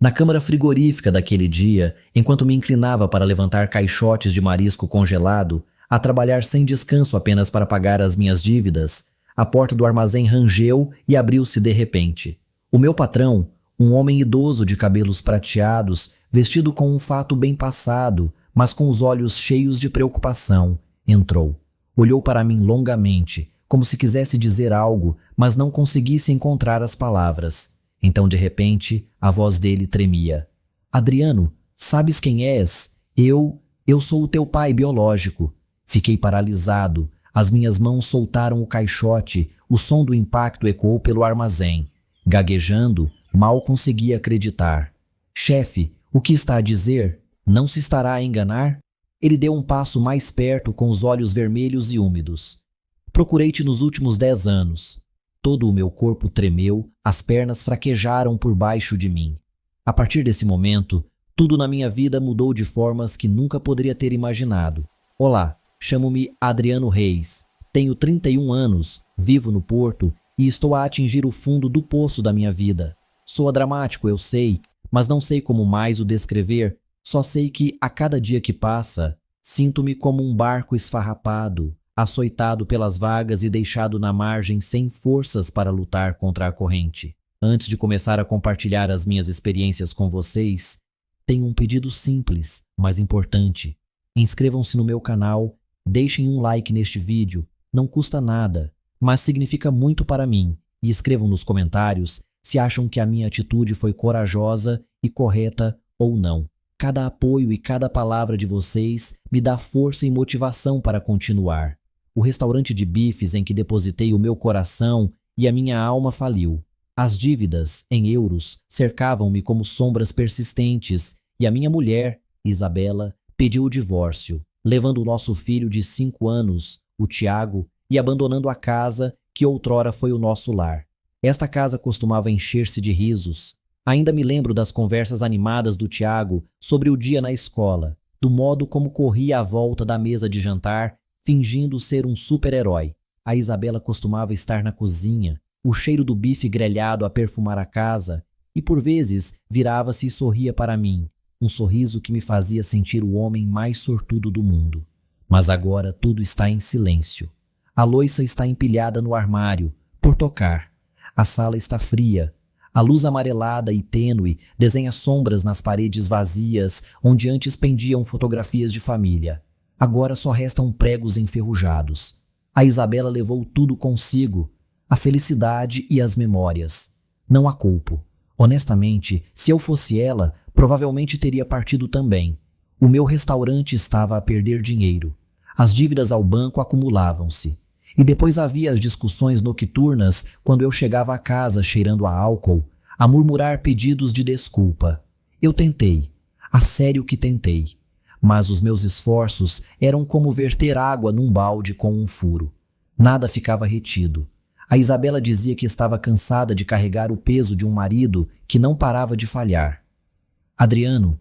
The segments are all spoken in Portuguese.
Na câmara frigorífica daquele dia, enquanto me inclinava para levantar caixotes de marisco congelado, a trabalhar sem descanso apenas para pagar as minhas dívidas, a porta do armazém rangeu e abriu-se de repente. O meu patrão, um homem idoso de cabelos prateados, vestido com um fato bem passado, mas com os olhos cheios de preocupação, entrou. Olhou para mim longamente, como se quisesse dizer algo, mas não conseguisse encontrar as palavras. Então, de repente, a voz dele tremia. Adriano, sabes quem és? Eu sou o teu pai biológico. Fiquei paralisado. As minhas mãos soltaram o caixote, o som do impacto ecoou pelo armazém. Gaguejando, mal conseguia acreditar. Chefe, o que está a dizer? Não se estará a enganar? Ele deu um passo mais perto com os olhos vermelhos e úmidos. Procurei-te nos últimos 10 anos. Todo o meu corpo tremeu, as pernas fraquejaram por baixo de mim. A partir desse momento, tudo na minha vida mudou de formas que nunca poderia ter imaginado. Olá, chamo-me Adriano Reis, tenho 31 anos, vivo no Porto e estou a atingir o fundo do poço da minha vida. Soa dramático, eu sei, mas não sei como mais o descrever, só sei que a cada dia que passa, sinto-me como um barco esfarrapado, açoitado pelas vagas e deixado na margem sem forças para lutar contra a corrente. Antes de começar a compartilhar as minhas experiências com vocês, tenho um pedido simples, mas importante. Inscrevam-se no meu canal, deixem um like neste vídeo, não custa nada, mas significa muito para mim, e escrevam nos comentários se acham que a minha atitude foi corajosa e correta ou não. Cada apoio e cada palavra de vocês me dá força e motivação para continuar. O restaurante de bifes em que depositei o meu coração e a minha alma faliu. As dívidas, em euros, cercavam-me como sombras persistentes e a minha mulher, Isabela, pediu o divórcio, levando o nosso filho de 5 anos, o Tiago, e abandonando a casa que outrora foi o nosso lar. Esta casa costumava encher-se de risos. Ainda me lembro das conversas animadas do Tiago sobre o dia na escola, do modo como corria à volta da mesa de jantar, fingindo ser um super-herói. A Isabela costumava estar na cozinha, o cheiro do bife grelhado a perfumar a casa, e por vezes virava-se e sorria para mim, um sorriso que me fazia sentir o homem mais sortudo do mundo. Mas agora tudo está em silêncio. A louça está empilhada no armário, por tocar. A sala está fria. A luz amarelada e tênue desenha sombras nas paredes vazias onde antes pendiam fotografias de família. Agora só restam pregos enferrujados. A Isabela levou tudo consigo, a felicidade e as memórias. Não a culpo. Honestamente, se eu fosse ela, provavelmente teria partido também. O meu restaurante estava a perder dinheiro. As dívidas ao banco acumulavam-se. E depois havia as discussões nocturnas quando eu chegava a casa cheirando a álcool, a murmurar pedidos de desculpa. Eu tentei. A sério que tentei. Mas os meus esforços eram como verter água num balde com um furo. Nada ficava retido. A Isabela dizia que estava cansada de carregar o peso de um marido que não parava de falhar. Adriano,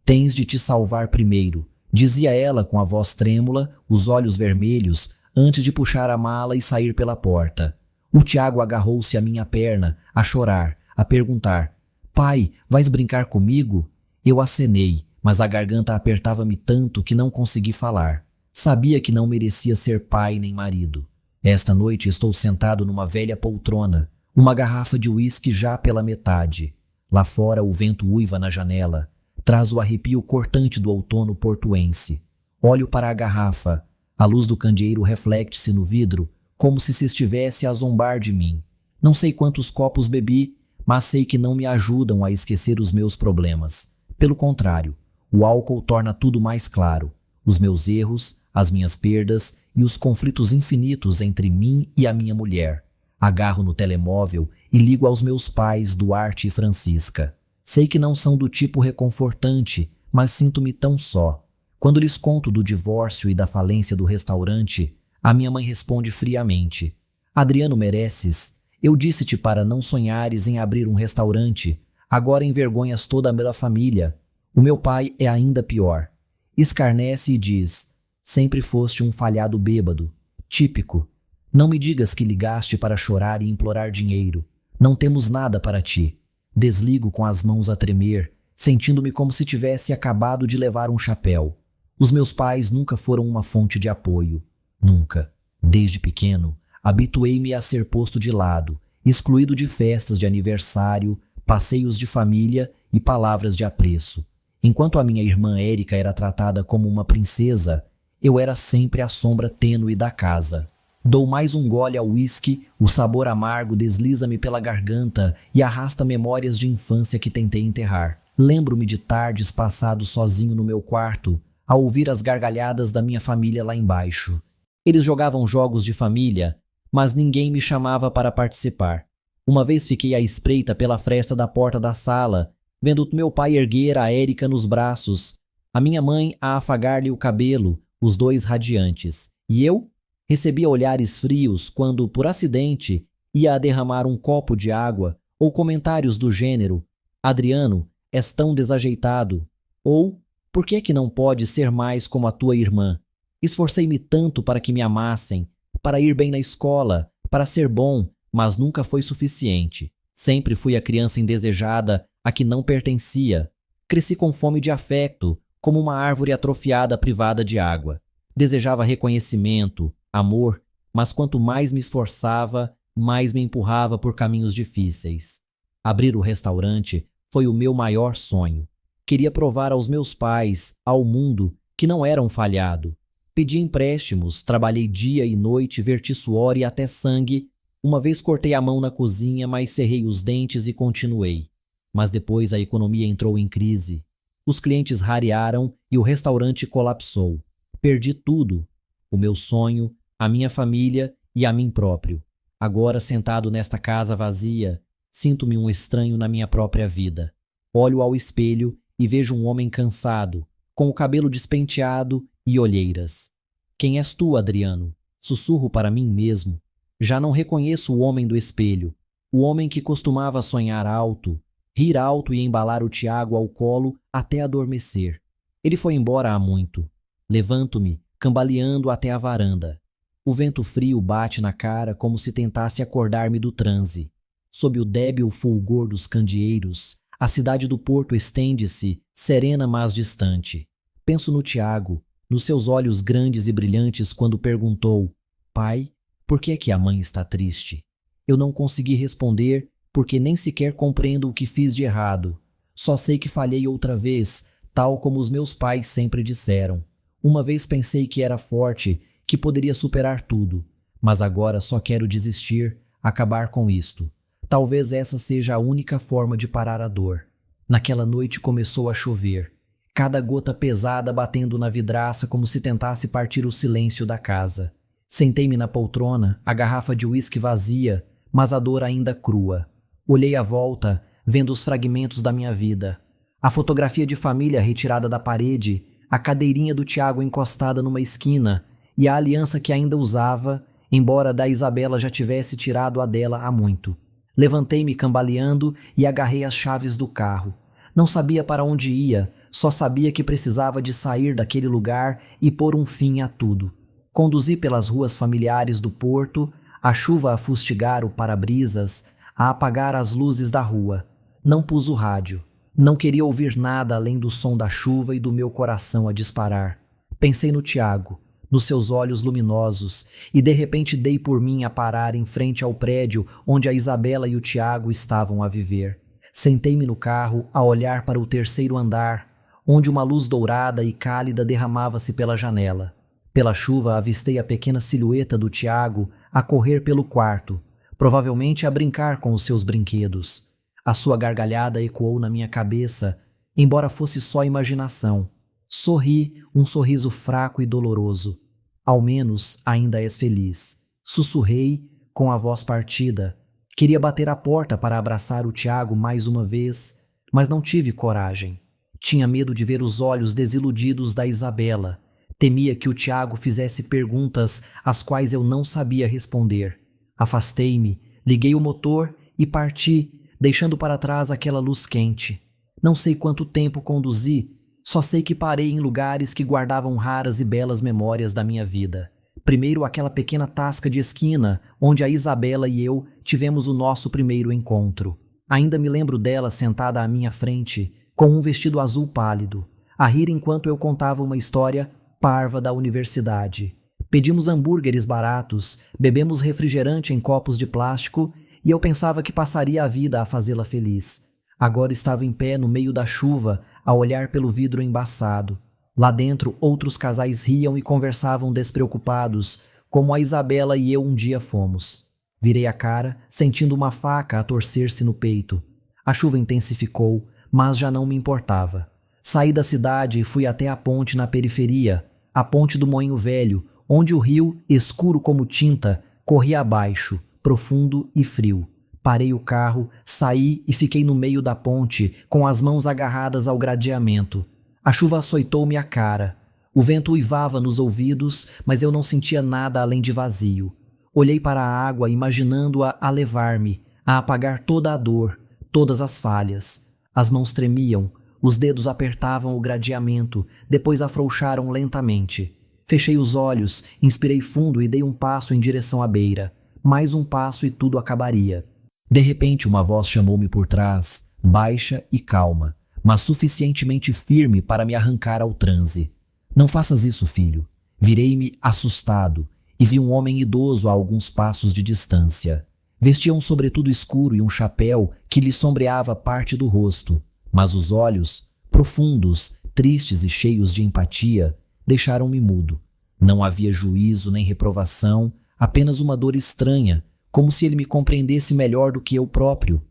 tens de te salvar primeiro, dizia ela com a voz trêmula, os olhos vermelhos, antes de puxar a mala e sair pela porta. O Tiago agarrou-se à minha perna, a chorar, a perguntar: pai, vais brincar comigo? Eu acenei, mas a garganta apertava-me tanto que não consegui falar. Sabia que não merecia ser pai nem marido. Esta noite estou sentado numa velha poltrona, uma garrafa de uísque já pela metade. Lá fora o vento uiva na janela, traz o arrepio cortante do outono portuense. Olho para a garrafa, a luz do candeeiro reflete-se no vidro, como se estivesse a zombar de mim. Não sei quantos copos bebi, mas sei que não me ajudam a esquecer os meus problemas. Pelo contrário, o álcool torna tudo mais claro. Os meus erros, as minhas perdas e os conflitos infinitos entre mim e a minha mulher. Agarro no telemóvel e ligo aos meus pais, Duarte e Francisca. Sei que não são do tipo reconfortante, mas sinto-me tão só. Quando lhes conto do divórcio e da falência do restaurante, a minha mãe responde friamente: Adriano, mereces. Eu disse-te para não sonhares em abrir um restaurante. Agora envergonhas toda a minha família. O meu pai é ainda pior. Escarnece e diz: sempre foste um falhado bêbado. Típico. Não me digas que ligaste para chorar e implorar dinheiro. Não temos nada para ti. Desligo com as mãos a tremer, sentindo-me como se tivesse acabado de levar um chapéu. Os meus pais nunca foram uma fonte de apoio. Nunca. Desde pequeno, habituei-me a ser posto de lado, excluído de festas de aniversário, passeios de família e palavras de apreço. Enquanto a minha irmã Érica era tratada como uma princesa, eu era sempre a sombra tênue da casa. Dou mais um gole ao uísque, o sabor amargo desliza-me pela garganta e arrasta memórias de infância que tentei enterrar. Lembro-me de tardes passados sozinho no meu quarto, a ouvir as gargalhadas da minha família lá embaixo. Eles jogavam jogos de família, mas ninguém me chamava para participar. Uma vez fiquei à espreita pela fresta da porta da sala, vendo meu pai erguer a Érica nos braços, a minha mãe a afagar-lhe o cabelo, os dois radiantes. E eu recebia olhares frios quando, por acidente, ia a derramar um copo de água ou comentários do gênero: Adriano, és tão desajeitado. Ou, por que é que não pode ser mais como a tua irmã? Esforcei-me tanto para que me amassem, para ir bem na escola, para ser bom, mas nunca foi suficiente. Sempre fui a criança indesejada a que não pertencia. Cresci com fome de afeto, como uma árvore atrofiada privada de água. Desejava reconhecimento, amor, mas quanto mais me esforçava, mais me empurrava por caminhos difíceis. Abrir o restaurante foi o meu maior sonho. Queria provar aos meus pais, ao mundo, que não era um falhado. Pedi empréstimos, trabalhei dia e noite, verti suor e até sangue. Uma vez cortei a mão na cozinha, mas cerrei os dentes e continuei. Mas depois a economia entrou em crise. Os clientes rarearam e o restaurante colapsou. Perdi tudo. O meu sonho, a minha família e a mim próprio. Agora, sentado nesta casa vazia, sinto-me um estranho na minha própria vida. Olho ao espelho e vejo um homem cansado, com o cabelo despenteado e olheiras. Quem és tu, Adriano? Sussurro para mim mesmo. Já não reconheço o homem do espelho, o homem que costumava sonhar alto, rir alto e embalar o Tiago ao colo até adormecer. Ele foi embora há muito. Levanto-me, cambaleando até a varanda. O vento frio bate na cara como se tentasse acordar-me do transe. Sob o débil fulgor dos candeeiros, a cidade do porto estende-se, serena mas distante. Penso no Tiago, nos seus olhos grandes e brilhantes quando perguntou: Pai, por que é que a mãe está triste? Eu não consegui responder porque nem sequer compreendo o que fiz de errado. Só sei que falhei outra vez, tal como os meus pais sempre disseram. Uma vez pensei que era forte, que poderia superar tudo, mas agora só quero desistir, acabar com isto. Talvez essa seja a única forma de parar a dor. Naquela noite começou a chover, cada gota pesada batendo na vidraça como se tentasse partir o silêncio da casa. Sentei-me na poltrona, a garrafa de uísque vazia, mas a dor ainda crua. Olhei à volta, vendo os fragmentos da minha vida. A fotografia de família retirada da parede, a cadeirinha do Tiago encostada numa esquina e a aliança que ainda usava, embora da Isabela já tivesse tirado a dela há muito. Levantei-me cambaleando e agarrei as chaves do carro. Não sabia para onde ia, só sabia que precisava de sair daquele lugar e pôr um fim a tudo. Conduzi pelas ruas familiares do porto, a chuva a fustigar o para-brisas, a apagar as luzes da rua. Não pus o rádio. Não queria ouvir nada além do som da chuva e do meu coração a disparar. Pensei no Tiago, nos seus olhos luminosos, e de repente dei por mim a parar em frente ao prédio onde a Isabela e o Tiago estavam a viver. Sentei-me no carro a olhar para o terceiro andar, onde uma luz dourada e cálida derramava-se pela janela. Pela chuva avistei a pequena silhueta do Tiago a correr pelo quarto, provavelmente a brincar com os seus brinquedos. A sua gargalhada ecoou na minha cabeça, embora fosse só imaginação. Sorri, um sorriso fraco e doloroso. Ao menos ainda és feliz. Sussurrei com a voz partida. Queria bater a porta para abraçar o Tiago mais uma vez, mas não tive coragem. Tinha medo de ver os olhos desiludidos da Isabela. Temia que o Tiago fizesse perguntas às quais eu não sabia responder. Afastei-me, liguei o motor e parti, deixando para trás aquela luz quente. Não sei quanto tempo conduzi, só sei que parei em lugares que guardavam raras e belas memórias da minha vida. Primeiro aquela pequena tasca de esquina, onde a Isabela e eu tivemos o nosso primeiro encontro. Ainda me lembro dela sentada à minha frente, com um vestido azul pálido, a rir enquanto eu contava uma história parva da universidade. Pedimos hambúrgueres baratos, bebemos refrigerante em copos de plástico e eu pensava que passaria a vida a fazê-la feliz. Agora estava em pé no meio da chuva, a olhar pelo vidro embaçado. Lá dentro, outros casais riam e conversavam despreocupados, como a Isabela e eu um dia fomos. Virei a cara, sentindo uma faca a torcer-se no peito. A chuva intensificou, mas já não me importava. Saí da cidade e fui até a ponte na periferia, a ponte do Moinho Velho, onde o rio, escuro como tinta, corria abaixo, profundo e frio. Parei o carro, saí e fiquei no meio da ponte, com as mãos agarradas ao gradeamento. A chuva açoitou-me a cara. O vento uivava nos ouvidos, mas eu não sentia nada além de vazio. Olhei para a água, imaginando-a a levar-me, a apagar toda a dor, todas as falhas. As mãos tremiam, os dedos apertavam o gradeamento, depois afrouxaram lentamente. Fechei os olhos, inspirei fundo e dei um passo em direção à beira. Mais um passo e tudo acabaria. De repente, uma voz chamou-me por trás, baixa e calma, mas suficientemente firme para me arrancar ao transe. Não faças isso, filho. Virei-me assustado e vi um homem idoso a alguns passos de distância. Vestia um sobretudo escuro e um chapéu que lhe sombreava parte do rosto, mas os olhos, profundos, tristes e cheios de empatia, deixaram-me mudo. Não havia juízo nem reprovação, apenas uma dor estranha, como se ele me compreendesse melhor do que eu próprio.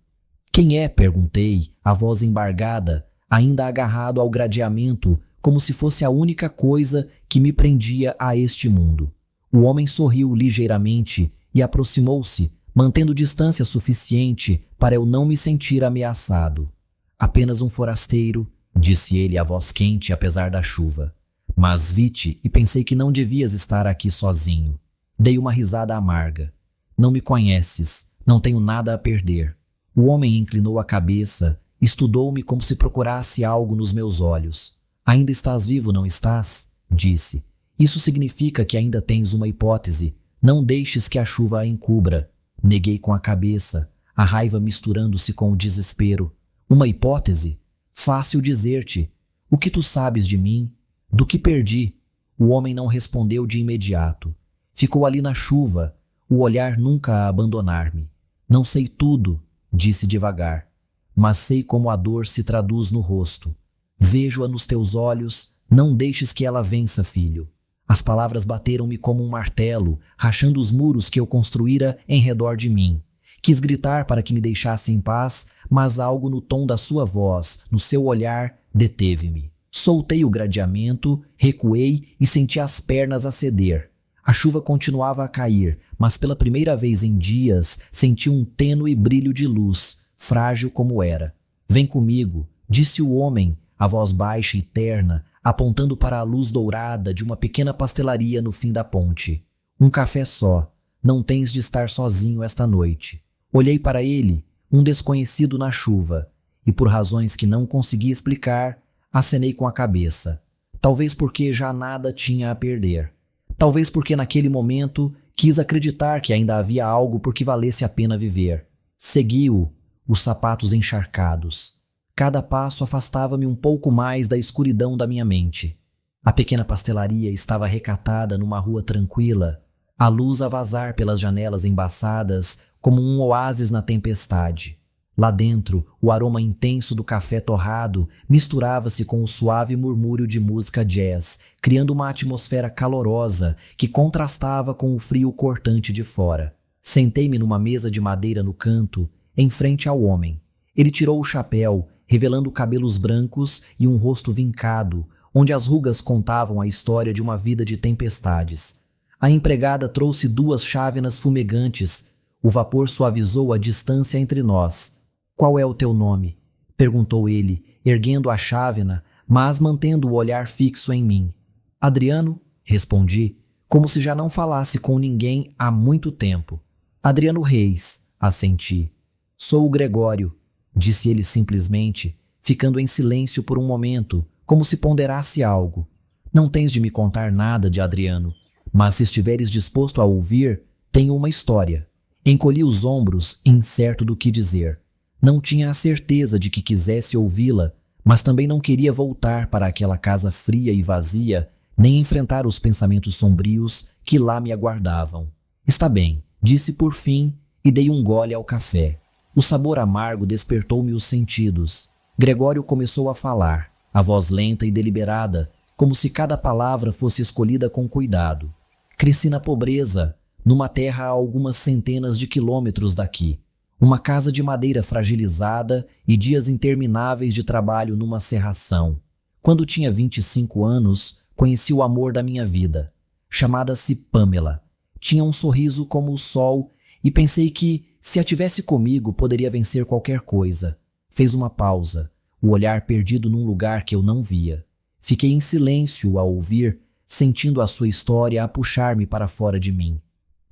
Quem é? Perguntei, a voz embargada, ainda agarrado ao gradeamento, como se fosse a única coisa que me prendia a este mundo. O homem sorriu ligeiramente e aproximou-se, mantendo distância suficiente para eu não me sentir ameaçado. Apenas um forasteiro, disse ele a voz quente apesar da chuva. Mas vi-te e pensei que não devias estar aqui sozinho. Dei uma risada amarga. Não me conheces, não tenho nada a perder. O homem inclinou a cabeça, estudou-me como se procurasse algo nos meus olhos. Ainda estás vivo, não estás? Disse. Isso significa que ainda tens uma hipótese. Não deixes que a chuva a encubra. Neguei com a cabeça, a raiva misturando-se com o desespero. Uma hipótese? Fácil dizer-te. O que tu sabes de mim? Do que perdi? O homem não respondeu de imediato. Ficou ali na chuva, o olhar nunca a abandonar-me. Não sei tudo, disse devagar, mas sei como a dor se traduz no rosto. Vejo-a nos teus olhos, não deixes que ela vença, filho. As palavras bateram-me como um martelo, rachando os muros que eu construíra em redor de mim. Quis gritar para que me deixasse em paz, mas algo no tom da sua voz, no seu olhar, deteve-me. Soltei o gradeamento, recuei e senti as pernas a ceder. A chuva continuava a cair, mas pela primeira vez em dias senti um tênue brilho de luz, frágil como era. Vem comigo, disse o homem, a voz baixa e terna, apontando para a luz dourada de uma pequena pastelaria no fim da ponte. Um café só. Não tens de estar sozinho esta noite. Olhei para ele, um desconhecido na chuva, e por razões que não consegui explicar, acenei com a cabeça. Talvez porque já nada tinha a perder. Talvez porque naquele momento quis acreditar que ainda havia algo por que valesse a pena viver. Segui-o, os sapatos encharcados. Cada passo afastava-me um pouco mais da escuridão da minha mente. A pequena pastelaria estava recatada numa rua tranquila, a luz a vazar pelas janelas embaçadas como um oásis na tempestade. Lá dentro, o aroma intenso do café torrado misturava-se com o suave murmúrio de música jazz, criando uma atmosfera calorosa que contrastava com o frio cortante de fora. Sentei-me numa mesa de madeira no canto, em frente ao homem. Ele tirou o chapéu, revelando cabelos brancos e um rosto vincado, onde as rugas contavam a história de uma vida de tempestades. A empregada trouxe 2 chávenas fumegantes. O vapor suavizou a distância entre nós. Qual é o teu nome? Perguntou ele, erguendo a chávena, mas mantendo o olhar fixo em mim. Adriano? Respondi, como se já não falasse com ninguém há muito tempo. Adriano Reis, assenti. Sou o Gregório, disse ele simplesmente, ficando em silêncio por um momento, como se ponderasse algo. Não tens de me contar nada de Adriano, mas se estiveres disposto a ouvir, tenho uma história. Encolhi os ombros, incerto do que dizer. Não tinha a certeza de que quisesse ouvi-la, mas também não queria voltar para aquela casa fria e vazia, nem enfrentar os pensamentos sombrios que lá me aguardavam. Está bem, disse por fim e dei um gole ao café. O sabor amargo despertou-me os sentidos. Gregório começou a falar, a voz lenta e deliberada, como se cada palavra fosse escolhida com cuidado. Cresci na pobreza, numa terra a algumas centenas de quilômetros daqui. Uma casa de madeira fragilizada e dias intermináveis de trabalho numa serração. Quando tinha 25 anos, conheci o amor da minha vida. Chamada-se Pamela. Tinha um sorriso como o sol e pensei que, se a tivesse comigo, poderia vencer qualquer coisa. Fez uma pausa, o olhar perdido num lugar que eu não via. Fiquei em silêncio a ouvir, sentindo a sua história a puxar-me para fora de mim.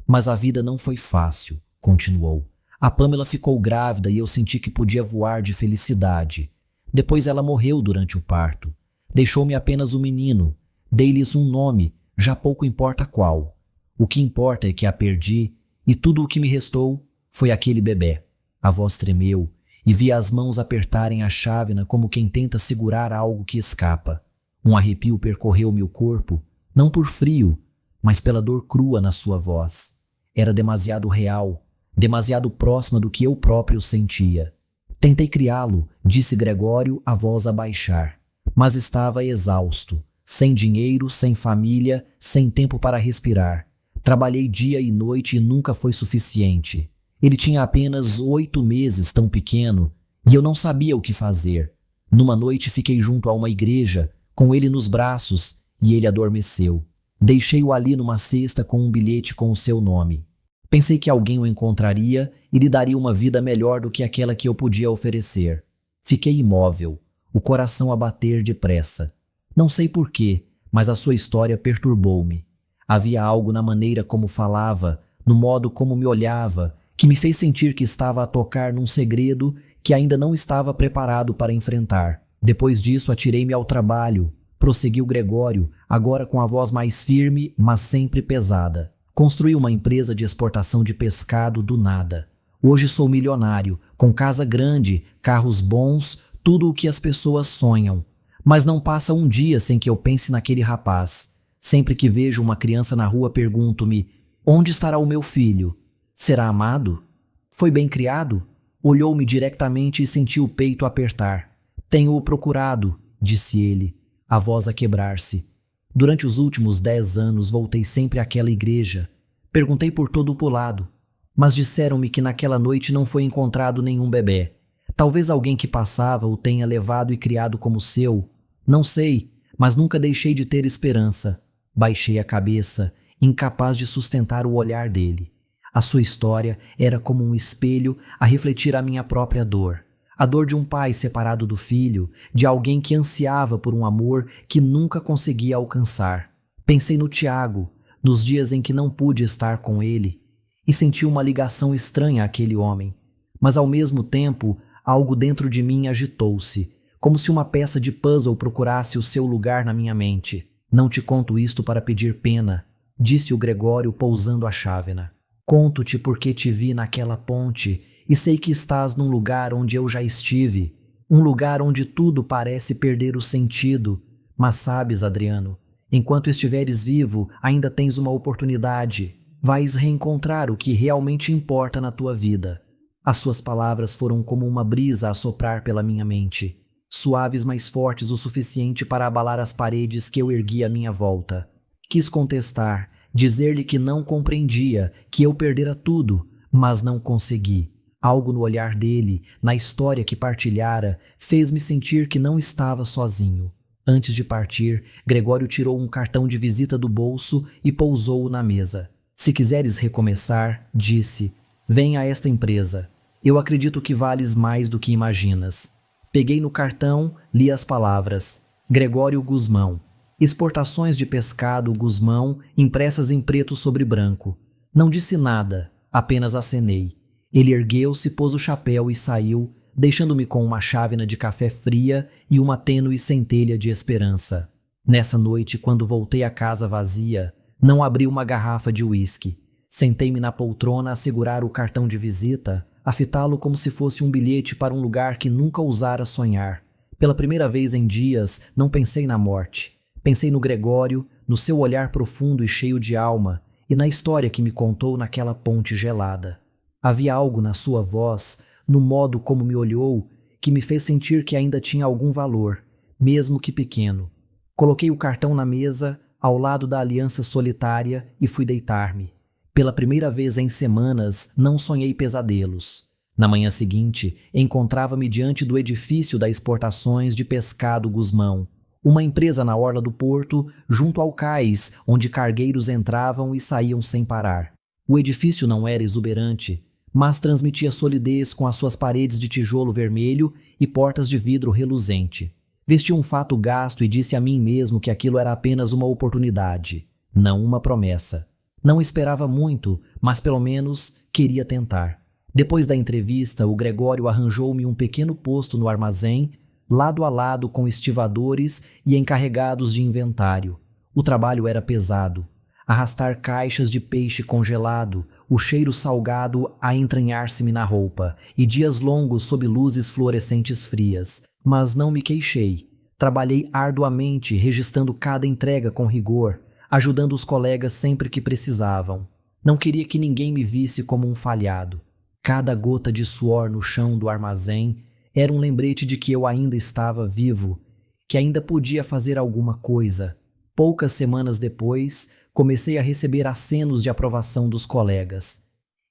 Mas a vida não foi fácil, continuou. A Pamela ficou grávida e eu senti que podia voar de felicidade. Depois ela morreu durante o parto. Deixou-me apenas um menino. Dei-lhes um nome, já pouco importa qual. O que importa é que a perdi e tudo o que me restou foi aquele bebê. A voz tremeu e vi as mãos apertarem a chávena como quem tenta segurar algo que escapa. Um arrepio percorreu-me o corpo, não por frio, mas pela dor crua na sua voz. Era demasiado real, demasiado próxima do que eu próprio sentia. Tentei criá-lo, disse Gregório, a voz a baixar, mas estava exausto, sem dinheiro, sem família, sem tempo para respirar. Trabalhei dia e noite e nunca foi suficiente. Ele tinha apenas 8 meses, tão pequeno, e eu não sabia o que fazer. Numa noite fiquei junto a uma igreja, com ele nos braços, e ele adormeceu. Deixei-o ali numa cesta com um bilhete com o seu nome. Pensei que alguém o encontraria e lhe daria uma vida melhor do que aquela que eu podia oferecer. Fiquei imóvel, o coração a bater depressa. Não sei porquê, mas a sua história perturbou-me. Havia algo na maneira como falava, no modo como me olhava, que me fez sentir que estava a tocar num segredo que ainda não estava preparado para enfrentar. Depois disso, atirei-me ao trabalho, prosseguiu Gregório, agora com a voz mais firme, mas sempre pesada. Construí uma empresa de exportação de pescado do nada. Hoje sou milionário, com casa grande, carros bons, tudo o que as pessoas sonham. Mas não passa um dia sem que eu pense naquele rapaz. Sempre que vejo uma criança na rua, pergunto-me: onde estará o meu filho? Será amado? Foi bem criado? Olhou-me diretamente e senti o peito apertar. Tenho-o procurado, disse ele, a voz a quebrar-se. Durante os últimos 10 anos voltei sempre àquela igreja. Perguntei por todo o povoado, mas disseram-me que naquela noite não foi encontrado nenhum bebê. Talvez alguém que passava o tenha levado e criado como seu. Não sei, mas nunca deixei de ter esperança. Baixei a cabeça, incapaz de sustentar o olhar dele. A sua história era como um espelho a refletir a minha própria dor. A dor de um pai separado do filho, de alguém que ansiava por um amor que nunca conseguia alcançar. Pensei no Tiago, nos dias em que não pude estar com ele, e senti uma ligação estranha àquele homem. Mas ao mesmo tempo, algo dentro de mim agitou-se, como se uma peça de puzzle procurasse o seu lugar na minha mente. Não te conto isto para pedir pena, disse o Gregório pousando a chávena. Conto-te porque te vi naquela ponte e sei que estás num lugar onde eu já estive, um lugar onde tudo parece perder o sentido. Mas sabes, Adriano, enquanto estiveres vivo, ainda tens uma oportunidade. Vais reencontrar o que realmente importa na tua vida. As suas palavras foram como uma brisa a soprar pela minha mente, suaves, mas fortes o suficiente para abalar as paredes que eu ergui à minha volta. Quis contestar, dizer-lhe que não compreendia, que eu perdera tudo, mas não consegui. Algo no olhar dele, na história que partilhara, fez-me sentir que não estava sozinho. Antes de partir, Gregório tirou um cartão de visita do bolso e pousou-o na mesa. Se quiseres recomeçar, disse, vem a esta empresa. Eu acredito que vales mais do que imaginas. Peguei no cartão, li as palavras. Gregório Guzmão. Exportações de pescado Guzmão, impressas em preto sobre branco. Não disse nada, apenas acenei. Ele ergueu-se, pôs o chapéu e saiu, deixando-me com uma chávena de café fria e uma tênue centelha de esperança. Nessa noite, quando voltei à casa vazia, não abri uma garrafa de uísque. Sentei-me na poltrona a segurar o cartão de visita, a fitá-lo como se fosse um bilhete para um lugar que nunca ousara sonhar. Pela primeira vez em dias, não pensei na morte. Pensei no Gregório, no seu olhar profundo e cheio de alma, e na história que me contou naquela ponte gelada. Havia algo na sua voz, no modo como me olhou, que me fez sentir que ainda tinha algum valor, mesmo que pequeno. Coloquei o cartão na mesa, ao lado da aliança solitária, e fui deitar-me. Pela primeira vez em semanas, não sonhei pesadelos. Na manhã seguinte, encontrava-me diante do edifício das exportações de pescado Guzmão, uma empresa na orla do porto, junto ao cais, onde cargueiros entravam e saíam sem parar. O edifício não era exuberante, mas transmitia solidez com as suas paredes de tijolo vermelho e portas de vidro reluzente. Vesti um fato gasto e disse a mim mesmo que aquilo era apenas uma oportunidade, não uma promessa. Não esperava muito, mas pelo menos queria tentar. Depois da entrevista, o Gregório arranjou-me um pequeno posto no armazém, lado a lado com estivadores e encarregados de inventário. O trabalho era pesado. Arrastar caixas de peixe congelado, o cheiro salgado a entranhar-se-me na roupa, e dias longos sob luzes fluorescentes frias. Mas não me queixei. Trabalhei arduamente, registrando cada entrega com rigor, ajudando os colegas sempre que precisavam. Não queria que ninguém me visse como um falhado. Cada gota de suor no chão do armazém era um lembrete de que eu ainda estava vivo, que ainda podia fazer alguma coisa. Poucas semanas depois, comecei a receber acenos de aprovação dos colegas.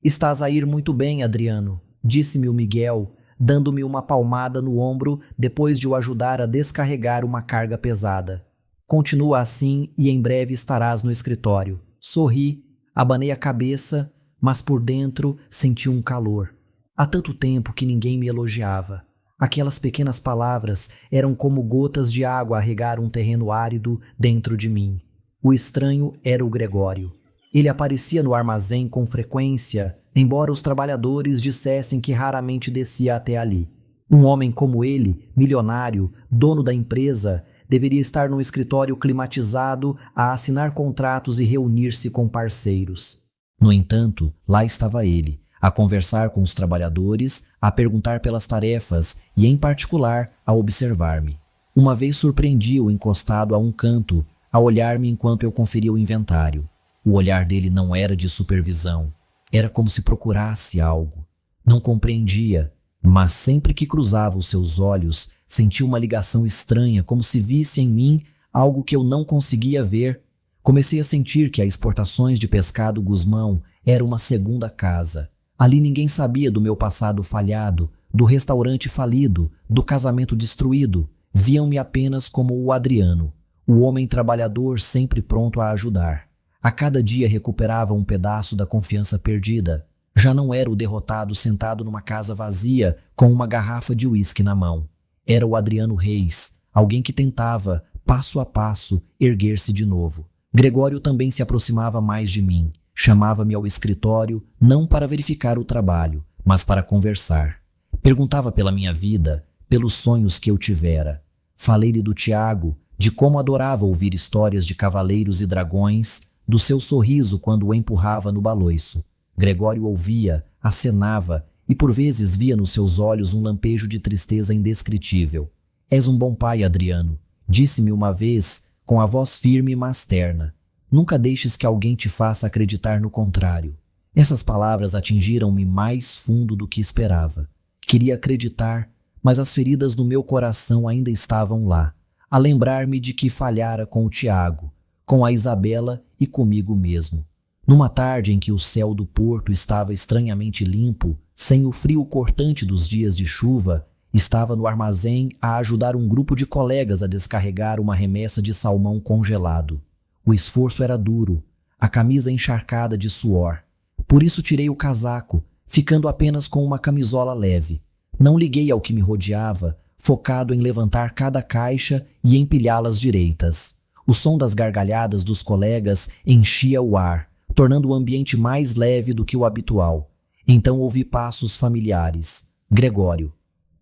"Estás a ir muito bem, Adriano", disse-me o Miguel, dando-me uma palmada no ombro depois de o ajudar a descarregar uma carga pesada. "Continua assim e em breve estarás no escritório." Sorri, abanei a cabeça, mas por dentro senti um calor. Há tanto tempo que ninguém me elogiava. Aquelas pequenas palavras eram como gotas de água a regar um terreno árido dentro de mim. O estranho era o Gregório. Ele aparecia no armazém com frequência, embora os trabalhadores dissessem que raramente descia até ali. Um homem como ele, milionário, dono da empresa, deveria estar num escritório climatizado a assinar contratos e reunir-se com parceiros. No entanto, lá estava ele, a conversar com os trabalhadores, a perguntar pelas tarefas e, em particular, a observar-me. Uma vez surpreendi-o encostado a um canto, a olhar-me enquanto eu conferia o inventário. O olhar dele não era de supervisão. Era como se procurasse algo. Não compreendia, mas sempre que cruzava os seus olhos, sentia uma ligação estranha, como se visse em mim algo que eu não conseguia ver. Comecei a sentir que as exportações de pescado Guzmão era uma segunda casa. Ali ninguém sabia do meu passado falhado, do restaurante falido, do casamento destruído. Viam-me apenas como o Adriano, o homem trabalhador sempre pronto a ajudar. A cada dia recuperava um pedaço da confiança perdida. Já não era o derrotado sentado numa casa vazia com uma garrafa de uísque na mão. Era o Adriano Reis, alguém que tentava, passo a passo, erguer-se de novo. Gregório também se aproximava mais de mim. Chamava-me ao escritório, não para verificar o trabalho, mas para conversar. Perguntava pela minha vida, pelos sonhos que eu tivera. Falei-lhe do Tiago, de como adorava ouvir histórias de cavaleiros e dragões, do seu sorriso quando o empurrava no baloiço. Gregório ouvia, acenava e por vezes via nos seus olhos um lampejo de tristeza indescritível. "És um bom pai, Adriano", disse-me uma vez, com a voz firme mas terna. "Nunca deixes que alguém te faça acreditar no contrário." Essas palavras atingiram-me mais fundo do que esperava. Queria acreditar, mas as feridas do meu coração ainda estavam lá, a lembrar-me de que falhara com o Tiago, com a Isabela e comigo mesmo. Numa tarde em que o céu do porto estava estranhamente limpo, sem o frio cortante dos dias de chuva, estava no armazém a ajudar um grupo de colegas a descarregar uma remessa de salmão congelado. O esforço era duro, a camisa encharcada de suor. Por isso tirei o casaco, ficando apenas com uma camisola leve. Não liguei ao que me rodeava, focado em levantar cada caixa e empilhá-las direitas. O som das gargalhadas dos colegas enchia o ar, tornando o ambiente mais leve do que o habitual. Então ouvi passos familiares. Gregório.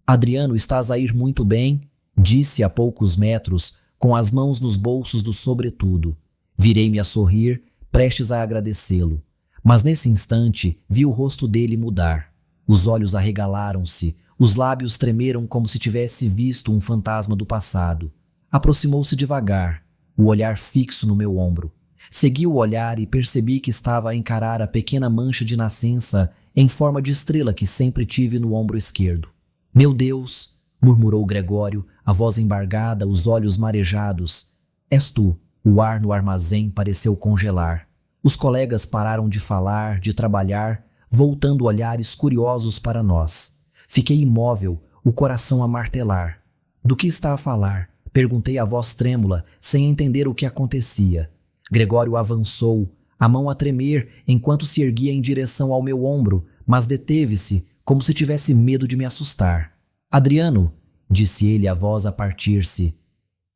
"Adriano, estás a ir muito bem?", disse a poucos metros, com as mãos nos bolsos do sobretudo. Virei-me a sorrir, prestes a agradecê-lo. Mas nesse instante vi o rosto dele mudar. Os olhos arregalaram-se, os lábios tremeram como se tivesse visto um fantasma do passado. Aproximou-se devagar, o olhar fixo no meu ombro. Segui o olhar e percebi que estava a encarar a pequena mancha de nascença em forma de estrela que sempre tive no ombro esquerdo. Meu Deus, murmurou Gregório, a voz embargada, os olhos marejados. És tu. O ar no armazém pareceu congelar. Os colegas pararam de falar, de trabalhar, voltando olhares curiosos para nós. Fiquei imóvel, o coração a martelar. Do que está a falar? Perguntei a voz trêmula, sem entender o que acontecia. Gregório avançou, a mão a tremer enquanto se erguia em direção ao meu ombro, mas deteve-se, como se tivesse medo de me assustar. Adriano, disse ele, a voz a partir-se.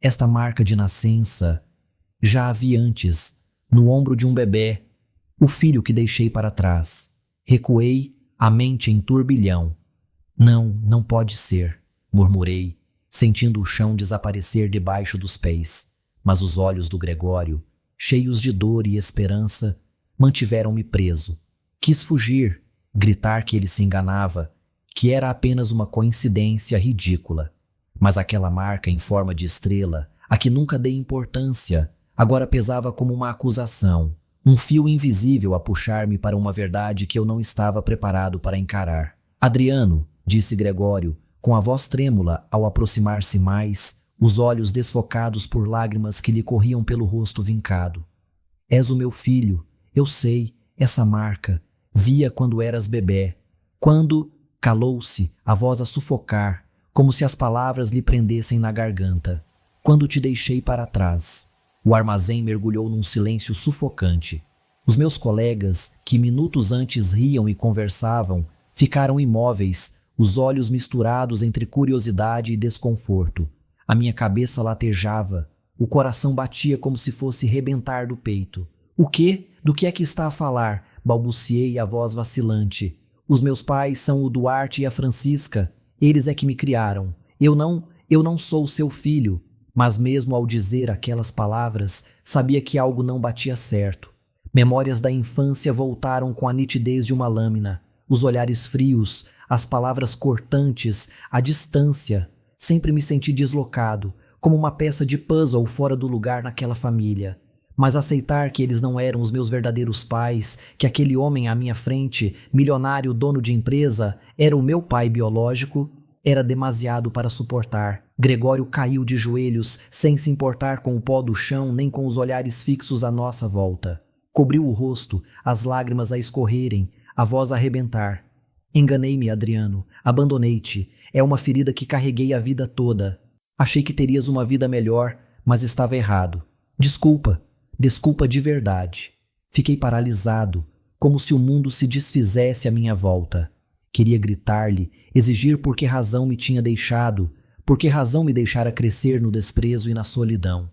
Esta marca de nascença já a vi antes, no ombro de um bebê, o filho que deixei para trás. Recuei, a mente em turbilhão. Não pode ser, murmurei, sentindo o chão desaparecer debaixo dos pés. Mas os olhos do Gregório, cheios de dor e esperança, mantiveram-me preso. Quis fugir, gritar que ele se enganava, que era apenas uma coincidência ridícula. Mas aquela marca em forma de estrela, a que nunca dei importância, agora pesava como uma acusação, um fio invisível a puxar-me para uma verdade que eu não estava preparado para encarar. Adriano, disse Gregório, com a voz trêmula ao aproximar-se mais, os olhos desfocados por lágrimas que lhe corriam pelo rosto vincado. És o meu filho, eu sei, essa marca, via quando eras bebê. Quando calou-se, a voz a sufocar, como se as palavras lhe prendessem na garganta. Quando te deixei para trás. O armazém mergulhou num silêncio sufocante. Os meus colegas, que minutos antes riam e conversavam, ficaram imóveis, os olhos misturados entre curiosidade e desconforto. A minha cabeça latejava, o coração batia como se fosse rebentar do peito. O quê? Do que é que está a falar? Balbuciei a voz vacilante. Os meus pais são o Duarte e a Francisca. Eles é que me criaram. Eu não sou seu filho. Mas mesmo ao dizer aquelas palavras, sabia que algo não batia certo. Memórias da infância voltaram com a nitidez de uma lâmina. Os olhares frios, as palavras cortantes, a distância. Sempre me senti deslocado, como uma peça de puzzle fora do lugar naquela família. Mas aceitar que eles não eram os meus verdadeiros pais, que aquele homem à minha frente, milionário dono de empresa, era o meu pai biológico, era demasiado para suportar. Gregório caiu de joelhos, sem se importar com o pó do chão nem com os olhares fixos à nossa volta. Cobriu o rosto, as lágrimas a escorrerem, a voz a arrebentar. Enganei-me, Adriano. Abandonei-te. É uma ferida que carreguei a vida toda. Achei que terias uma vida melhor, mas estava errado. Desculpa. Desculpa de verdade. Fiquei paralisado, como se o mundo se desfizesse à minha volta. Queria gritar-lhe, exigir por que razão me tinha deixado, por que razão me deixara crescer no desprezo e na solidão.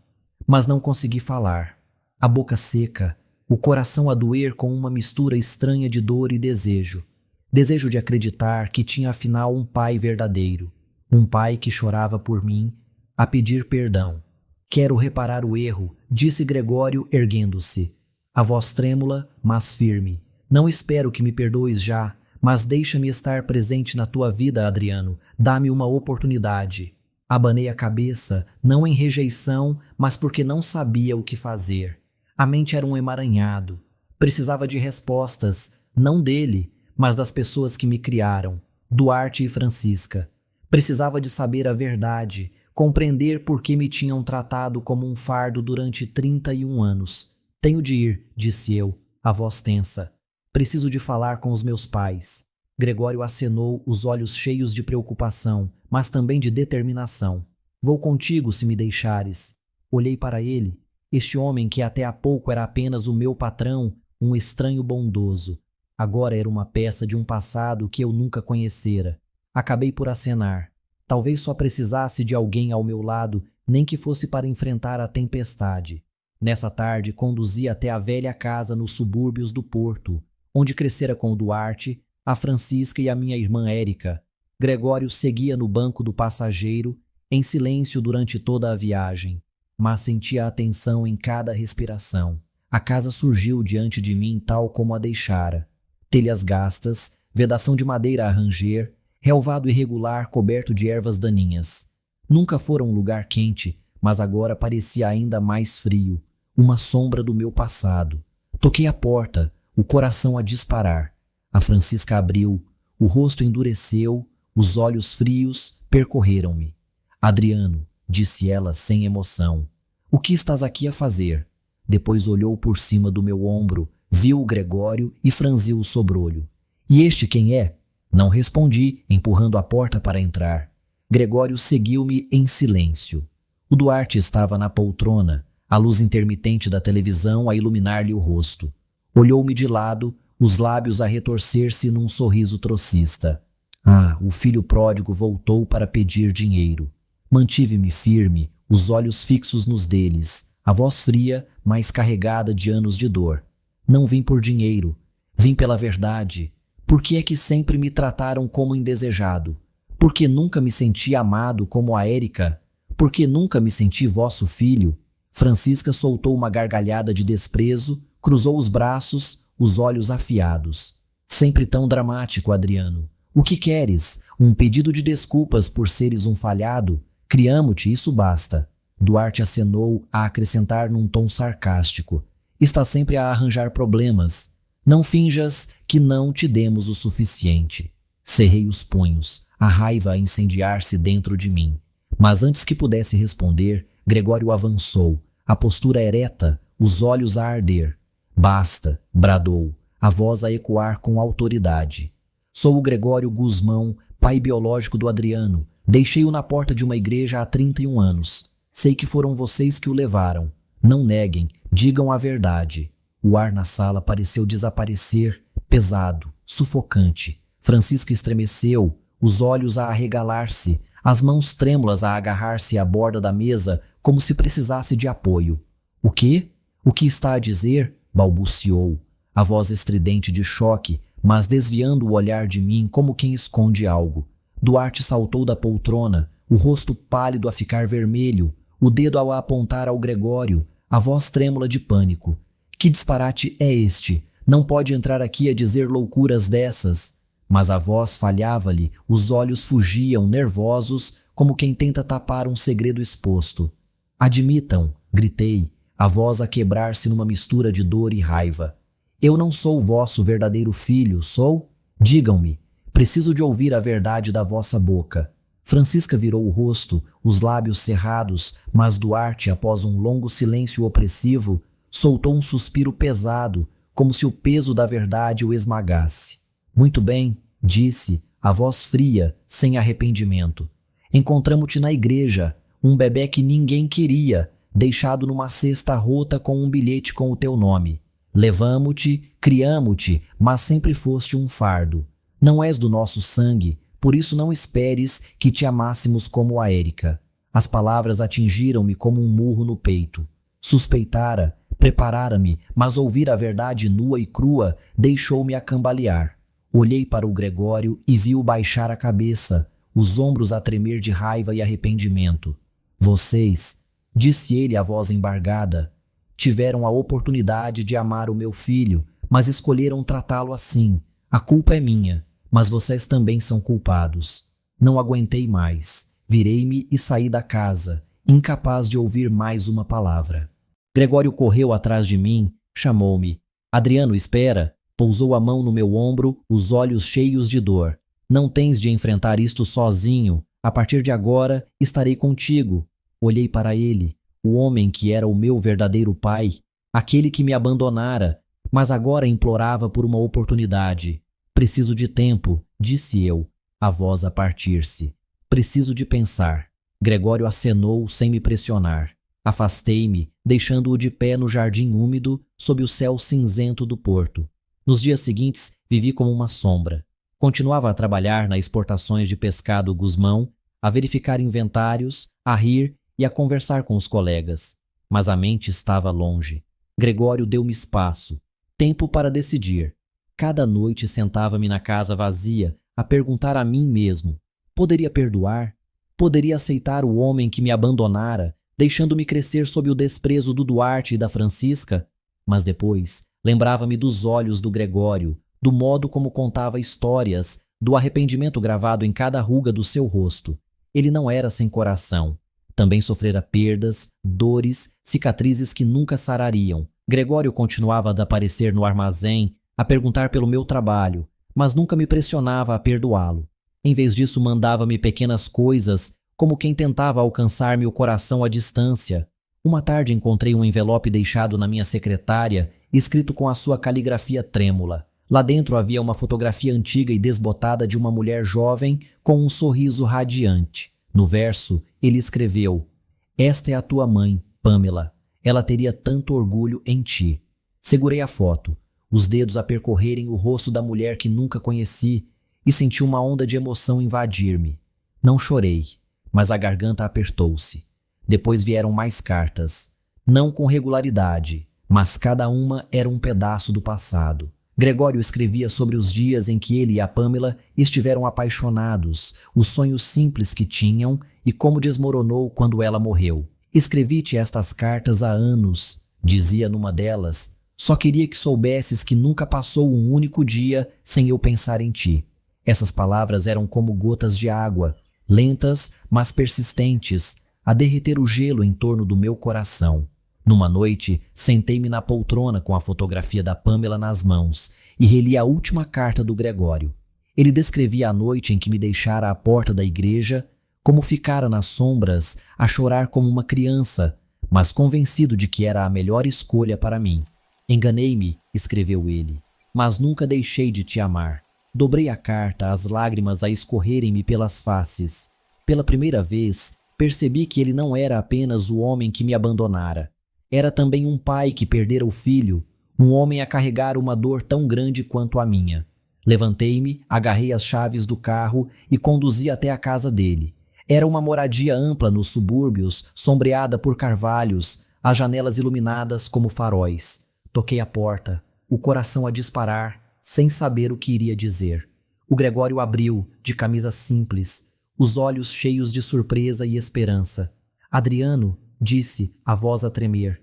Mas não consegui falar. A boca seca, o coração a doer com uma mistura estranha de dor e desejo. Desejo de acreditar que tinha afinal um pai verdadeiro, um pai que chorava por mim, a pedir perdão. Quero reparar o erro, disse Gregório erguendo-se. A voz trêmula, mas firme. Não espero que me perdoes já, mas deixa-me estar presente na tua vida, Adriano. Dá-me uma oportunidade. Abanei a cabeça, não em rejeição, mas porque não sabia o que fazer. A mente era um emaranhado. Precisava de respostas, não dele, mas das pessoas que me criaram, Duarte e Francisca. Precisava de saber a verdade, compreender por que me tinham tratado como um fardo durante 31 anos. Tenho de ir, disse eu, a voz tensa. Preciso de falar com os meus pais. Gregório acenou, os olhos cheios de preocupação, mas também de determinação. Vou contigo se me deixares. Olhei para ele, este homem que até há pouco era apenas o meu patrão, um estranho bondoso. Agora era uma peça de um passado que eu nunca conhecera. Acabei por acenar. Talvez só precisasse de alguém ao meu lado, nem que fosse para enfrentar a tempestade. Nessa tarde, conduzi até a velha casa nos subúrbios do Porto, onde crescera com o Duarte, a Francisca e a minha irmã Érica. Gregório seguia no banco do passageiro, em silêncio durante toda a viagem, mas sentia a tensão em cada respiração. A casa surgiu diante de mim tal como a deixara. Telhas gastas, vedação de madeira a ranger, relvado irregular coberto de ervas daninhas. Nunca fora um lugar quente, mas agora parecia ainda mais frio, uma sombra do meu passado. Toquei a porta, o coração a disparar. A Francisca abriu, o rosto endureceu, os olhos frios percorreram-me. Adriano, disse ela sem emoção, o que estás aqui a fazer? Depois olhou por cima do meu ombro, viu o Gregório e franziu o sobrolho. E este quem é? Não respondi, empurrando a porta para entrar. Gregório seguiu-me em silêncio. O Duarte estava na poltrona, a luz intermitente da televisão a iluminar-lhe o rosto. Olhou-me de lado, os lábios a retorcer-se num sorriso trocista. Ah, o filho pródigo voltou para pedir dinheiro. Mantive-me firme, os olhos fixos nos deles, a voz fria, mas carregada de anos de dor. Não vim por dinheiro, vim pela verdade. Por que é que sempre me trataram como indesejado? Por que nunca me senti amado como a Érica? Por que nunca me senti vosso filho? Francisca soltou uma gargalhada de desprezo, cruzou os braços, os olhos afiados. Sempre tão dramático, Adriano. O que queres? Um pedido de desculpas por seres um falhado? Criamo-te, isso basta. Duarte acenou a acrescentar num tom sarcástico. Está sempre a arranjar problemas. Não finjas que não te demos o suficiente. Cerrei os punhos, a raiva a incendiar-se dentro de mim. Mas antes que pudesse responder, Gregório avançou, a postura ereta, os olhos a arder. Basta, bradou, a voz a ecoar com autoridade. Sou o Gregório Guzmão, pai biológico do Adriano. Deixei-o na porta de uma igreja há 31 anos. Sei que foram vocês que o levaram. Não neguem, digam a verdade. O ar na sala pareceu desaparecer, pesado, sufocante. Francisca estremeceu, os olhos a arregalar-se, as mãos trêmulas a agarrar-se à borda da mesa como se precisasse de apoio. O quê? O que está a dizer? Balbuciou, a voz estridente de choque, mas desviando o olhar de mim como quem esconde algo. Duarte saltou da poltrona, o rosto pálido a ficar vermelho, o dedo ao apontar ao Gregório, a voz trêmula de pânico. Que disparate é este? Não pode entrar aqui a dizer loucuras dessas. Mas a voz falhava-lhe, os olhos fugiam, nervosos, como quem tenta tapar um segredo exposto. Admitam, gritei, a voz a quebrar-se numa mistura de dor e raiva. Eu não sou vosso verdadeiro filho, sou? Digam-me, preciso de ouvir a verdade da vossa boca. Francisca virou o rosto, os lábios cerrados, mas Duarte, após um longo silêncio opressivo, soltou um suspiro pesado, como se o peso da verdade o esmagasse. Muito bem, disse, a voz fria, sem arrependimento. Encontramo-te na igreja, um bebê que ninguém queria, deixado numa cesta rota com um bilhete com o teu nome. Levamo-te, criamo-te, mas sempre foste um fardo. Não és do nosso sangue, por isso não esperes que te amássemos como a Érica. As palavras atingiram-me como um murro no peito. Suspeitara, preparara-me, mas ouvir a verdade nua e crua deixou-me a cambalear. Olhei para o Gregório e vi-o baixar a cabeça, os ombros a tremer de raiva e arrependimento. Vocês, disse ele a voz embargada, tiveram a oportunidade de amar o meu filho, mas escolheram tratá-lo assim. A culpa é minha, mas vocês também são culpados. Não aguentei mais. Virei-me e saí da casa, incapaz de ouvir mais uma palavra. Gregório correu atrás de mim, chamou-me. Adriano, espera. Pousou a mão no meu ombro, os olhos cheios de dor. Não tens de enfrentar isto sozinho. A partir de agora, estarei contigo. Olhei para ele, o homem que era o meu verdadeiro pai, aquele que me abandonara, mas agora implorava por uma oportunidade. Preciso de tempo, disse eu, a voz a partir-se. Preciso de pensar. Gregório acenou sem me pressionar. Afastei-me, deixando-o de pé no jardim úmido, sob o céu cinzento do porto. Nos dias seguintes, vivi como uma sombra. Continuava a trabalhar nas exportações de pescado Guzmão, a verificar inventários, a rir e a conversar com os colegas. Mas a mente estava longe. Gregório deu-me espaço, tempo para decidir. Cada noite sentava-me na casa vazia a perguntar a mim mesmo: poderia perdoar? Poderia aceitar o homem que me abandonara, deixando-me crescer sob o desprezo do Duarte e da Francisca? Mas depois lembrava-me dos olhos do Gregório, do modo como contava histórias, do arrependimento gravado em cada ruga do seu rosto. Ele não era sem coração. Também sofrera perdas, dores, cicatrizes que nunca sarariam. Gregório continuava a aparecer no armazém, a perguntar pelo meu trabalho, mas nunca me pressionava a perdoá-lo. Em vez disso, mandava-me pequenas coisas, como quem tentava alcançar meu coração à distância. Uma tarde encontrei um envelope deixado na minha secretária, escrito com a sua caligrafia trêmula. Lá dentro havia uma fotografia antiga e desbotada de uma mulher jovem com um sorriso radiante. No verso, ele escreveu: "Esta é a tua mãe, Pamela. Ela teria tanto orgulho em ti." Segurei a foto, os dedos a percorrerem o rosto da mulher que nunca conheci, e senti uma onda de emoção invadir-me. Não chorei, mas a garganta apertou-se. Depois vieram mais cartas, não com regularidade, mas cada uma era um pedaço do passado. Gregório escrevia sobre os dias em que ele e a Pamela estiveram apaixonados, os sonhos simples que tinham e como desmoronou quando ela morreu. "Escrevi-te estas cartas há anos", dizia numa delas. "Só queria que soubesses que nunca passou um único dia sem eu pensar em ti." Essas palavras eram como gotas de água, lentas, mas persistentes, a derreter o gelo em torno do meu coração. Numa noite, sentei-me na poltrona com a fotografia da Pamela nas mãos e reli a última carta do Gregório. Ele descrevia a noite em que me deixara à porta da igreja, como ficara nas sombras, a chorar como uma criança, mas convencido de que era a melhor escolha para mim. "Enganei-me", escreveu ele, "mas nunca deixei de te amar." Dobrei a carta, as lágrimas a escorrerem-me pelas faces. Pela primeira vez, percebi que ele não era apenas o homem que me abandonara. Era também um pai que perdera o filho, um homem a carregar uma dor tão grande quanto a minha. Levantei-me, agarrei as chaves do carro e conduzi até a casa dele. Era uma moradia ampla nos subúrbios, sombreada por carvalhos, as janelas iluminadas como faróis. Toquei a porta, o coração a disparar, sem saber o que iria dizer. O Gregório abriu, de camisa simples, os olhos cheios de surpresa e esperança. "Adriano", disse, a voz a tremer.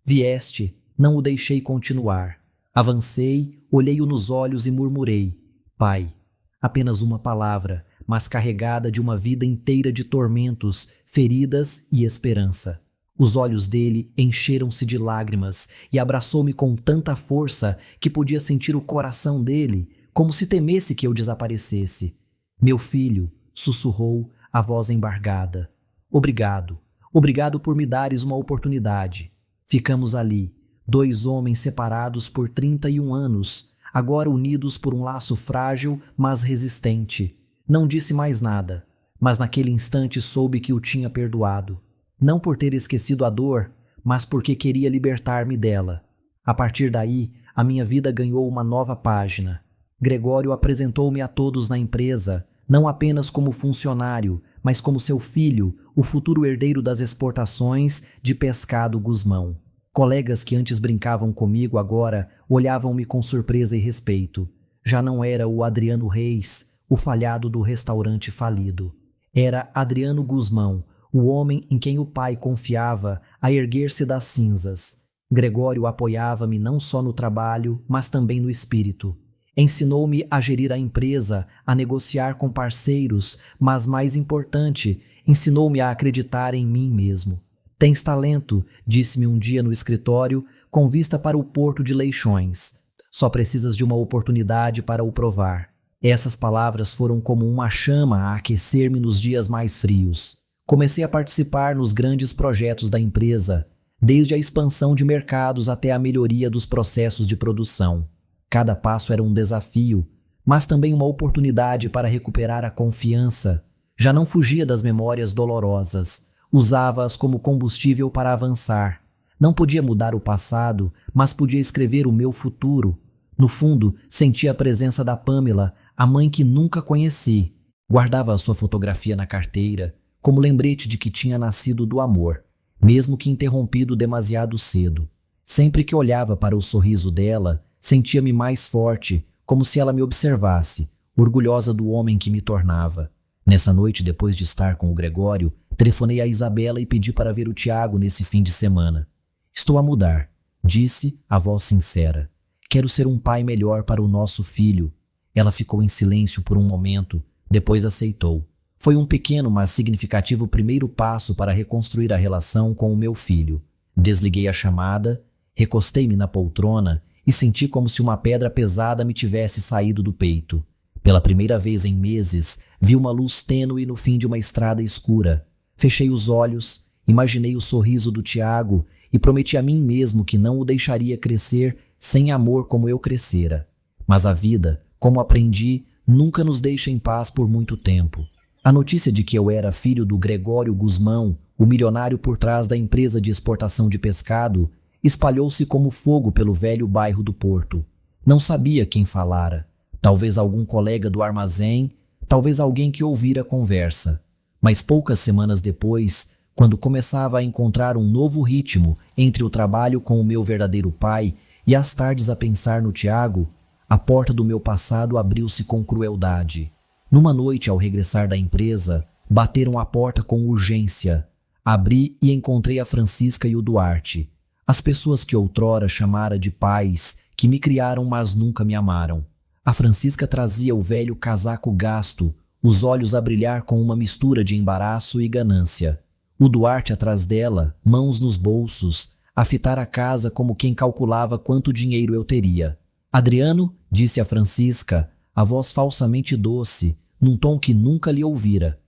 "Vieste." Não o deixei continuar. Avancei, olhei-o nos olhos e murmurei: "Pai." Apenas uma palavra, mas carregada de uma vida inteira de tormentos, feridas e esperança. Os olhos dele encheram-se de lágrimas e abraçou-me com tanta força que podia sentir o coração dele, como se temesse que eu desaparecesse. "Meu filho", sussurrou, a voz embargada. "Obrigado. Obrigado por me dares uma oportunidade." Ficamos ali, dois homens separados por 31 anos, agora unidos por um laço frágil, mas resistente. Não disse mais nada, mas naquele instante soube que o tinha perdoado. Não por ter esquecido a dor, mas porque queria libertar-me dela. A partir daí, a minha vida ganhou uma nova página. Gregório apresentou-me a todos na empresa, não apenas como funcionário, mas como seu filho, o futuro herdeiro das exportações de Pescado Guzmão. Colegas que antes brincavam comigo agora olhavam-me com surpresa e respeito. Já não era o Adriano Reis, o falhado do restaurante falido. Era Adriano Guzmão, o homem em quem o pai confiava a erguer-se das cinzas. Gregório apoiava-me não só no trabalho, mas também no espírito. Ensinou-me a gerir a empresa, a negociar com parceiros, mas mais importante, ensinou-me a acreditar em mim mesmo. "Tens talento", disse-me um dia no escritório, com vista para o Porto de Leixões. "Só precisas de uma oportunidade para o provar." Essas palavras foram como uma chama a aquecer-me nos dias mais frios. Comecei a participar nos grandes projetos da empresa, desde a expansão de mercados até a melhoria dos processos de produção. Cada passo era um desafio, mas também uma oportunidade para recuperar a confiança. Já não fugia das memórias dolorosas, usava-as como combustível para avançar. Não podia mudar o passado, mas podia escrever o meu futuro. No fundo, sentia a presença da Pamela, a mãe que nunca conheci. Guardava a sua fotografia na carteira, como lembrete de que tinha nascido do amor, mesmo que interrompido demasiado cedo. Sempre que olhava para o sorriso dela, sentia-me mais forte, como se ela me observasse, orgulhosa do homem que me tornava. Nessa noite, depois de estar com o Gregório, telefonei a Isabela e pedi para ver o Tiago nesse fim de semana. "Estou a mudar", disse, a voz sincera. Quero ser um pai melhor para o nosso filho. Ela ficou em silêncio por um momento, depois aceitou. Foi um pequeno, mas significativo primeiro passo para reconstruir a relação com o meu filho. Desliguei a chamada, recostei-me na poltrona e senti como se uma pedra pesada me tivesse saído do peito. Pela primeira vez em meses, vi uma luz tênue no fim de uma estrada escura. Fechei os olhos, imaginei o sorriso do Tiago e prometi a mim mesmo que não o deixaria crescer sem amor como eu crescera. Mas a vida, como aprendi, nunca nos deixa em paz por muito tempo. A notícia de que eu era filho do Gregório Guzmão, o milionário por trás da empresa de exportação de pescado, espalhou-se como fogo pelo velho bairro do Porto. Não sabia quem falara. Talvez algum colega do armazém, talvez alguém que ouvira a conversa. Mas poucas semanas depois, quando começava a encontrar um novo ritmo entre o trabalho com o meu verdadeiro pai e as tardes a pensar no Tiago, a porta do meu passado abriu-se com crueldade. Numa noite, ao regressar da empresa, bateram a porta com urgência. Abri e encontrei a Francisca e o Duarte, as pessoas que outrora chamara de pais, que me criaram mas nunca me amaram. A Francisca trazia o velho casaco gasto, os olhos a brilhar com uma mistura de embaraço e ganância. O Duarte atrás dela, mãos nos bolsos, a fitar a casa como quem calculava quanto dinheiro eu teria. Adriano, disse a Francisca, a voz falsamente doce, num tom que nunca lhe ouvira.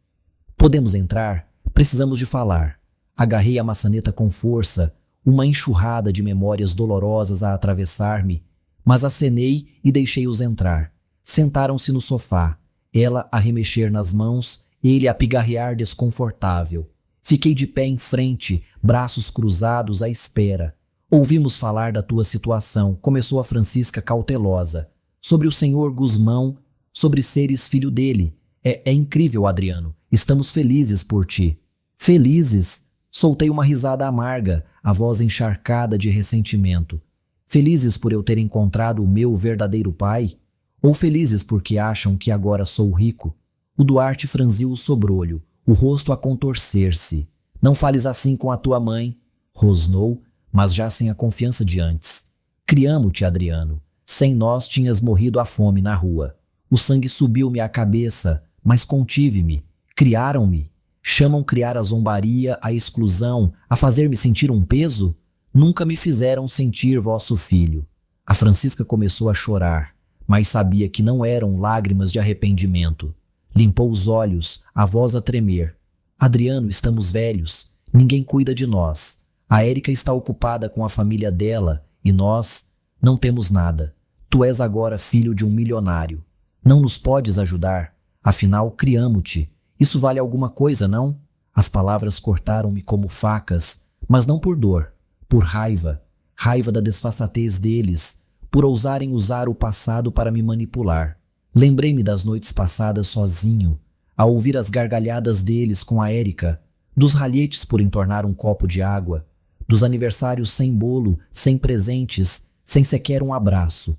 Podemos entrar? Precisamos de falar. Agarrei a maçaneta com força, uma enxurrada de memórias dolorosas a atravessar-me, mas acenei e deixei-os entrar. Sentaram-se no sofá, ela a remexer nas mãos, ele a pigarrear desconfortável. Fiquei de pé em frente, braços cruzados à espera. Ouvimos falar da tua situação, começou a Francisca cautelosa. Sobre o senhor Guzmão, sobre seres filho dele. É incrível, Adriano. Estamos felizes por ti. Felizes? Soltei uma risada amarga, a voz encharcada de ressentimento. Felizes por eu ter encontrado o meu verdadeiro pai? Ou felizes porque acham que agora sou rico? O Duarte franziu o sobrolho, o rosto a contorcer-se. Não fales assim com a tua mãe, rosnou, mas já sem a confiança de antes. Criamo-te, Adriano. Sem nós tinhas morrido à fome na rua. O sangue subiu-me à cabeça, mas contive-me. Criaram-me. Chamam criar a zombaria, a exclusão, a fazer-me sentir um peso? Nunca me fizeram sentir vosso filho. A Francisca começou a chorar, mas sabia que não eram lágrimas de arrependimento. Limpou os olhos, a voz a tremer. Adriano, estamos velhos. Ninguém cuida de nós. A Érica está ocupada com a família dela e nós não temos nada. Tu és agora filho de um milionário. Não nos podes ajudar? Afinal, criamo-te. Isso vale alguma coisa, não? As palavras cortaram-me como facas, mas não por dor, por raiva. Raiva da desfaçatez deles, por ousarem usar o passado para me manipular. Lembrei-me das noites passadas sozinho, a ouvir as gargalhadas deles com a Érica, dos ralhetes por entornar um copo de água, dos aniversários sem bolo, sem presentes, sem sequer um abraço.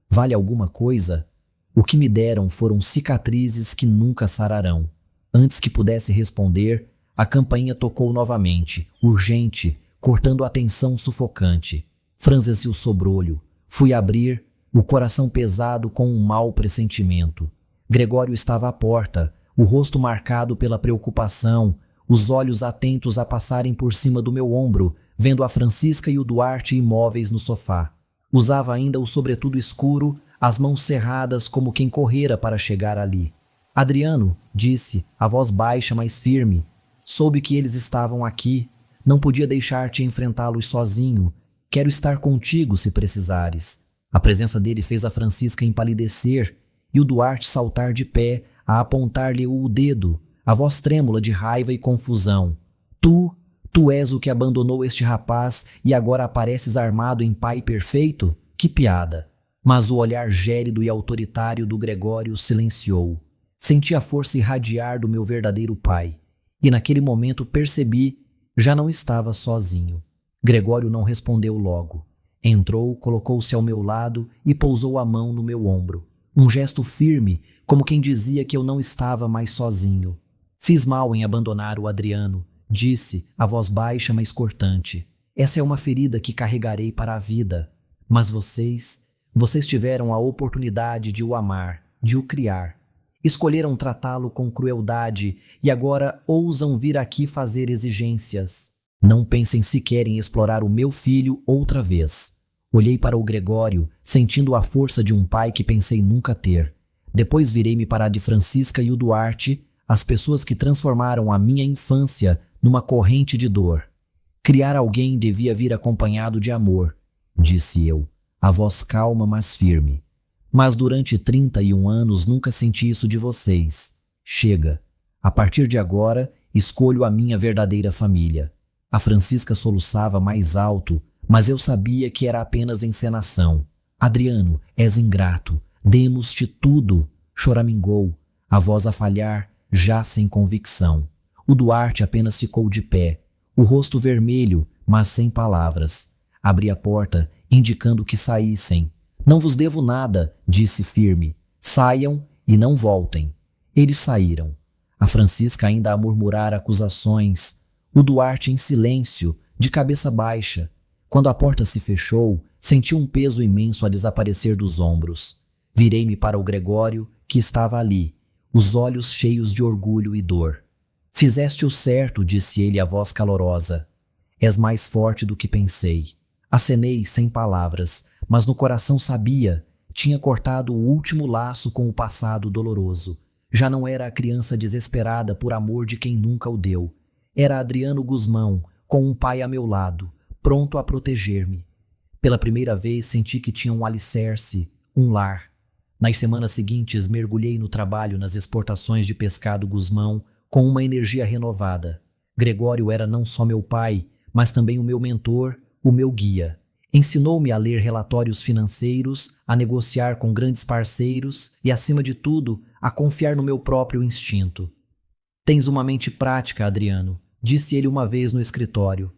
Vale alguma coisa? O que me deram foram cicatrizes que nunca sararão. Antes que pudesse responder, a campainha tocou novamente, urgente, cortando a tensão sufocante. Franzesi o sobrolho. Fui abrir, o coração pesado com um mau pressentimento. Gregório estava à porta, o rosto marcado pela preocupação, os olhos atentos a passarem por cima do meu ombro, vendo a Francisca e o Duarte imóveis no sofá. Usava ainda o sobretudo escuro, as mãos cerradas como quem correra para chegar ali. Adriano, disse, a voz baixa, mas firme. Soube que eles estavam aqui. Não podia deixar-te enfrentá-los sozinho. Quero estar contigo se precisares. A presença dele fez a Francisca empalidecer e o Duarte saltar de pé, a apontar-lhe o dedo, a voz trêmula de raiva e confusão. Tu és o que abandonou este rapaz e agora apareces armado em pai perfeito? Que piada! Mas o olhar gélido e autoritário do Gregório silenciou. Senti a força irradiar do meu verdadeiro pai, e naquele momento percebi, já não estava sozinho. Gregório não respondeu logo. Entrou, colocou-se ao meu lado e pousou a mão no meu ombro. Um gesto firme, como quem dizia que eu não estava mais sozinho. Fiz mal em abandonar o Adriano, disse, a voz baixa mas cortante. Essa é uma ferida que carregarei para a vida. Mas vocês Vocês tiveram a oportunidade de o amar, de o criar. Escolheram tratá-lo com crueldade e agora ousam vir aqui fazer exigências. Não pensem sequer em explorar o meu filho outra vez. Olhei para o Gregório, sentindo a força de um pai que pensei nunca ter. Depois virei-me para a de Francisca e o Duarte, as pessoas que transformaram a minha infância numa corrente de dor. Criar alguém devia vir acompanhado de amor, disse eu, a voz calma mas firme. Mas durante 31 anos nunca senti isso de vocês. Chega. A partir de agora, escolho a minha verdadeira família. A Francisca soluçava mais alto, mas eu sabia que era apenas encenação. Adriano, és ingrato. Demos-te tudo. Choramingou, a voz a falhar, já sem convicção. O Duarte apenas ficou de pé, o rosto vermelho, mas sem palavras. Abri a porta, indicando que saíssem. Não vos devo nada, disse firme. Saiam e não voltem. Eles saíram. A Francisca ainda a murmurar acusações. O Duarte em silêncio, de cabeça baixa. Quando a porta se fechou, senti um peso imenso a desaparecer dos ombros. Virei-me para o Gregório, que estava ali, os olhos cheios de orgulho e dor. Fizeste o certo, disse ele a voz calorosa. És mais forte do que pensei. Acenei sem palavras, mas no coração sabia, tinha cortado o último laço com o passado doloroso. Já não era a criança desesperada por amor de quem nunca o deu. Era Adriano Guzmão, com um pai a meu lado, pronto a proteger-me. Pela primeira vez senti que tinha um alicerce, um lar. Nas semanas seguintes mergulhei no trabalho nas exportações de pescado Guzmão com uma energia renovada. Gregório era não só meu pai, mas também o meu mentor, o meu guia. Ensinou-me a ler relatórios financeiros, a negociar com grandes parceiros e, acima de tudo, a confiar no meu próprio instinto. Tens uma mente prática, Adriano, disse ele uma vez no escritório.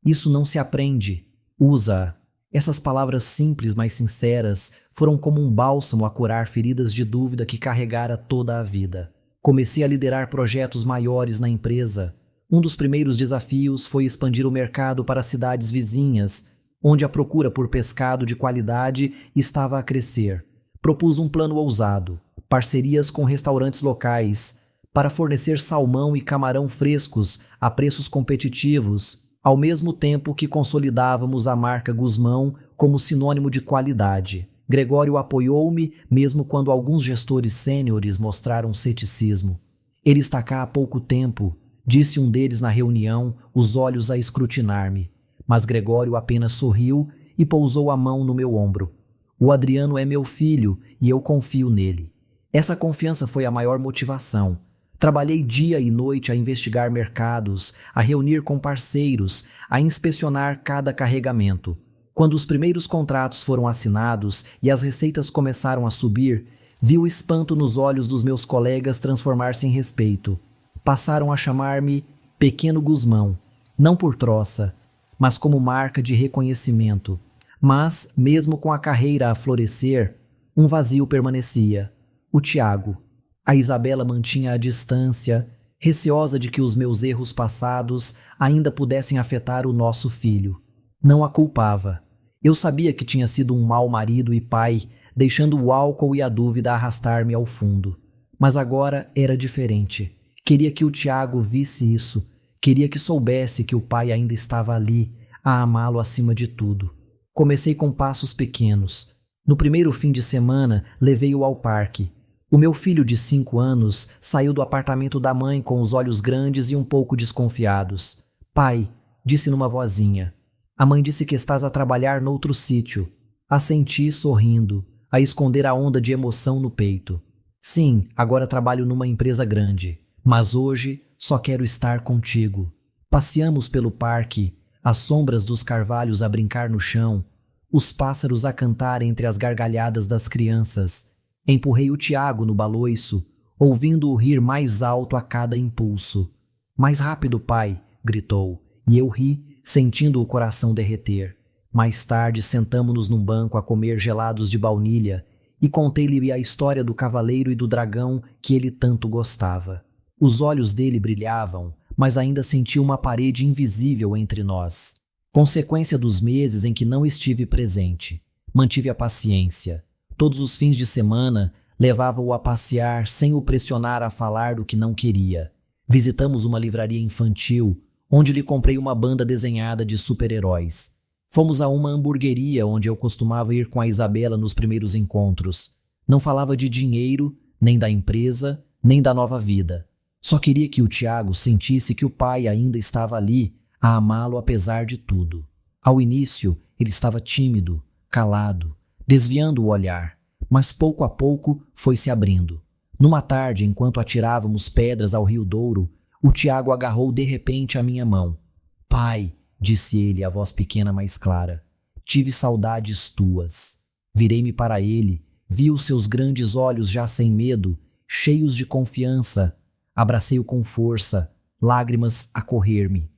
Isso não se aprende, usa-a. Essas palavras simples, mas sinceras, foram como um bálsamo a curar feridas de dúvida que carregara toda a vida. Comecei a liderar projetos maiores na empresa. Um dos primeiros desafios foi expandir o mercado para cidades vizinhas, onde a procura por pescado de qualidade estava a crescer. Propus um plano ousado, parcerias com restaurantes locais, para fornecer salmão e camarão frescos a preços competitivos, ao mesmo tempo que consolidávamos a marca Guzmão como sinônimo de qualidade. Gregório apoiou-me, mesmo quando alguns gestores sêniores mostraram ceticismo. Ele está cá há pouco tempo, disse um deles na reunião, os olhos a escrutinar-me. Mas Gregório apenas sorriu e pousou a mão no meu ombro. O Adriano é meu filho e eu confio nele. Essa confiança foi a maior motivação. Trabalhei dia e noite a investigar mercados, a reunir com parceiros, a inspecionar cada carregamento. Quando os primeiros contratos foram assinados e as receitas começaram a subir, vi o espanto nos olhos dos meus colegas transformar-se em respeito. Passaram a chamar-me Pequeno Guzmão, não por troça, mas como marca de reconhecimento. Mas, mesmo com a carreira a florescer, um vazio permanecia. O Tiago. A Isabela mantinha a distância, receosa de que os meus erros passados ainda pudessem afetar o nosso filho. Não a culpava. Eu sabia que tinha sido um mau marido e pai, deixando o álcool e a dúvida arrastar-me ao fundo. Mas agora era diferente. Queria que o Tiago visse isso. Queria que soubesse que o pai ainda estava ali, a amá-lo acima de tudo. Comecei com passos pequenos. No primeiro fim de semana, levei-o ao parque. O meu filho de 5 anos saiu do apartamento da mãe com os olhos grandes e um pouco desconfiados. Pai, disse numa vozinha. A mãe disse que estás a trabalhar noutro sítio. Assenti sorrindo, a esconder a onda de emoção no peito. Sim, agora trabalho numa empresa grande, mas hoje só quero estar contigo. Passeamos pelo parque, as sombras dos carvalhos a brincar no chão, os pássaros a cantar entre as gargalhadas das crianças. Empurrei o Tiago no baloiço, ouvindo-o rir mais alto a cada impulso. Mais rápido, pai, gritou, e eu ri, sentindo o coração derreter. Mais tarde sentamo-nos num banco a comer gelados de baunilha e contei-lhe a história do cavaleiro e do dragão que ele tanto gostava. Os olhos dele brilhavam, mas ainda sentia uma parede invisível entre nós. Consequência dos meses em que não estive presente. Mantive a paciência. Todos os fins de semana levava-o a passear sem o pressionar a falar do que não queria. Visitamos uma livraria infantil, onde lhe comprei uma banda desenhada de super-heróis. Fomos a uma hamburgueria onde eu costumava ir com a Isabela nos primeiros encontros. Não falava de dinheiro, nem da empresa, nem da nova vida. Só queria que o Tiago sentisse que o pai ainda estava ali, a amá-lo apesar de tudo. Ao início, ele estava tímido, calado, desviando o olhar, mas pouco a pouco foi se abrindo. Numa tarde, enquanto atirávamos pedras ao Rio Douro, o Tiago agarrou de repente a minha mão. Pai, disse ele, a voz pequena mais clara, tive saudades tuas. Virei-me para ele, vi os seus grandes olhos já sem medo, cheios de confiança. Abracei-o com força, lágrimas a correr-me.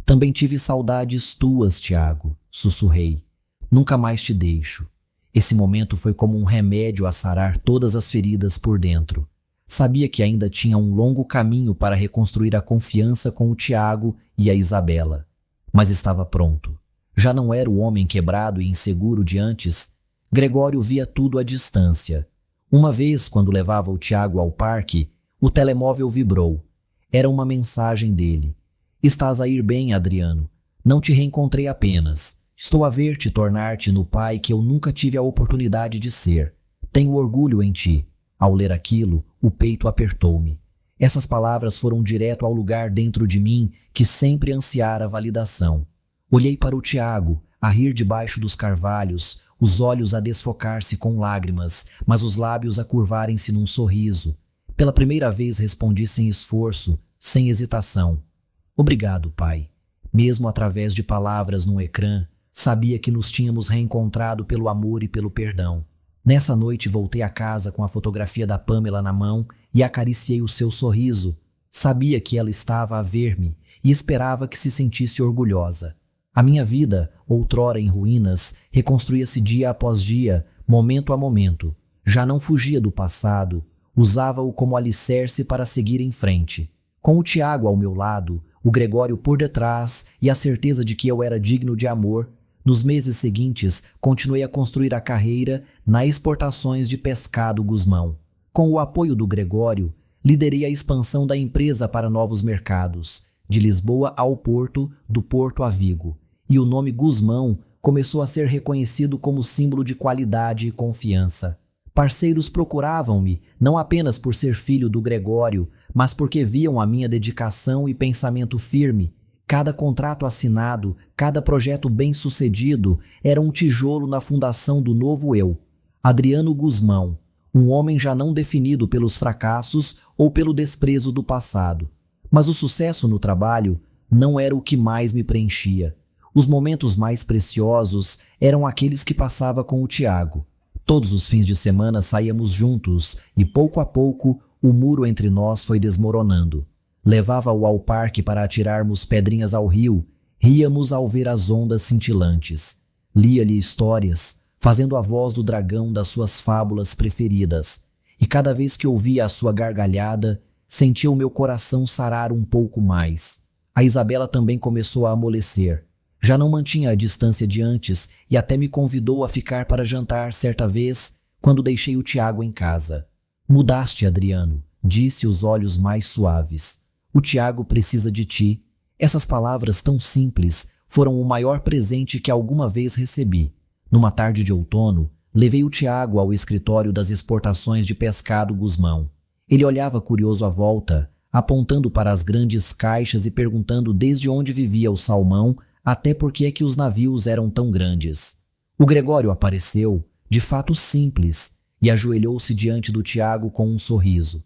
Também tive saudades tuas, Tiago, sussurrei. Nunca mais te deixo. Esse momento foi como um remédio a sarar todas as feridas por dentro. Sabia que ainda tinha um longo caminho para reconstruir a confiança com o Tiago e a Isabela. Mas estava pronto. Já não era o homem quebrado e inseguro de antes. Gregório via tudo à distância. Uma vez, quando levava o Tiago ao parque, o telemóvel vibrou. Era uma mensagem dele. Estás a ir bem, Adriano. Não te reencontrei apenas. Estou a ver-te tornar-te no pai que eu nunca tive a oportunidade de ser. Tenho orgulho em ti. Ao ler aquilo, o peito apertou-me. Essas palavras foram direto ao lugar dentro de mim que sempre ansiara validação. Olhei para o Tiago, a rir debaixo dos carvalhos, os olhos a desfocar-se com lágrimas, mas os lábios a curvarem-se num sorriso. Pela primeira vez respondi sem esforço, sem hesitação. Obrigado, pai. Mesmo através de palavras num ecrã, sabia que nos tínhamos reencontrado pelo amor e pelo perdão. Nessa noite voltei a casa com a fotografia da Pamela na mão e acariciei o seu sorriso. Sabia que ela estava a ver-me e esperava que se sentisse orgulhosa. A minha vida, outrora em ruínas, reconstruía-se dia após dia, momento a momento. Já não fugia do passado, usava-o como alicerce para seguir em frente. Com o Tiago ao meu lado, o Gregório por detrás e a certeza de que eu era digno de amor, nos meses seguintes, continuei a construir a carreira nas exportações de pescado Gusmão. Com o apoio do Gregório, liderei a expansão da empresa para novos mercados, de Lisboa ao Porto, do Porto a Vigo. E o nome Gusmão começou a ser reconhecido como símbolo de qualidade e confiança. Parceiros procuravam-me, não apenas por ser filho do Gregório, mas porque viam a minha dedicação e pensamento firme. Cada contrato assinado, cada projeto bem-sucedido era um tijolo na fundação do novo eu. Adriano Gusmão, um homem já não definido pelos fracassos ou pelo desprezo do passado. Mas o sucesso no trabalho não era o que mais me preenchia. Os momentos mais preciosos eram aqueles que passava com o Tiago. Todos os fins de semana saíamos juntos e, pouco a pouco, o muro entre nós foi desmoronando. Levava-o ao parque para atirarmos pedrinhas ao rio, ríamos ao ver as ondas cintilantes. Lia-lhe histórias, fazendo a voz do dragão das suas fábulas preferidas, e cada vez que ouvia a sua gargalhada, sentia o meu coração sarar um pouco mais. A Isabela também começou a amolecer. Já não mantinha a distância de antes e até me convidou a ficar para jantar certa vez, quando deixei o Tiago em casa. Mudaste, Adriano, disse, os olhos mais suaves. O Tiago precisa de ti. Essas palavras tão simples foram o maior presente que alguma vez recebi. Numa tarde de outono, levei o Tiago ao escritório das exportações de pescado Gusmão. Ele olhava curioso à volta, apontando para as grandes caixas e perguntando desde onde vivia o salmão, até por que é que os navios eram tão grandes. O Gregório apareceu, de fato simples, e ajoelhou-se diante do Tiago com um sorriso.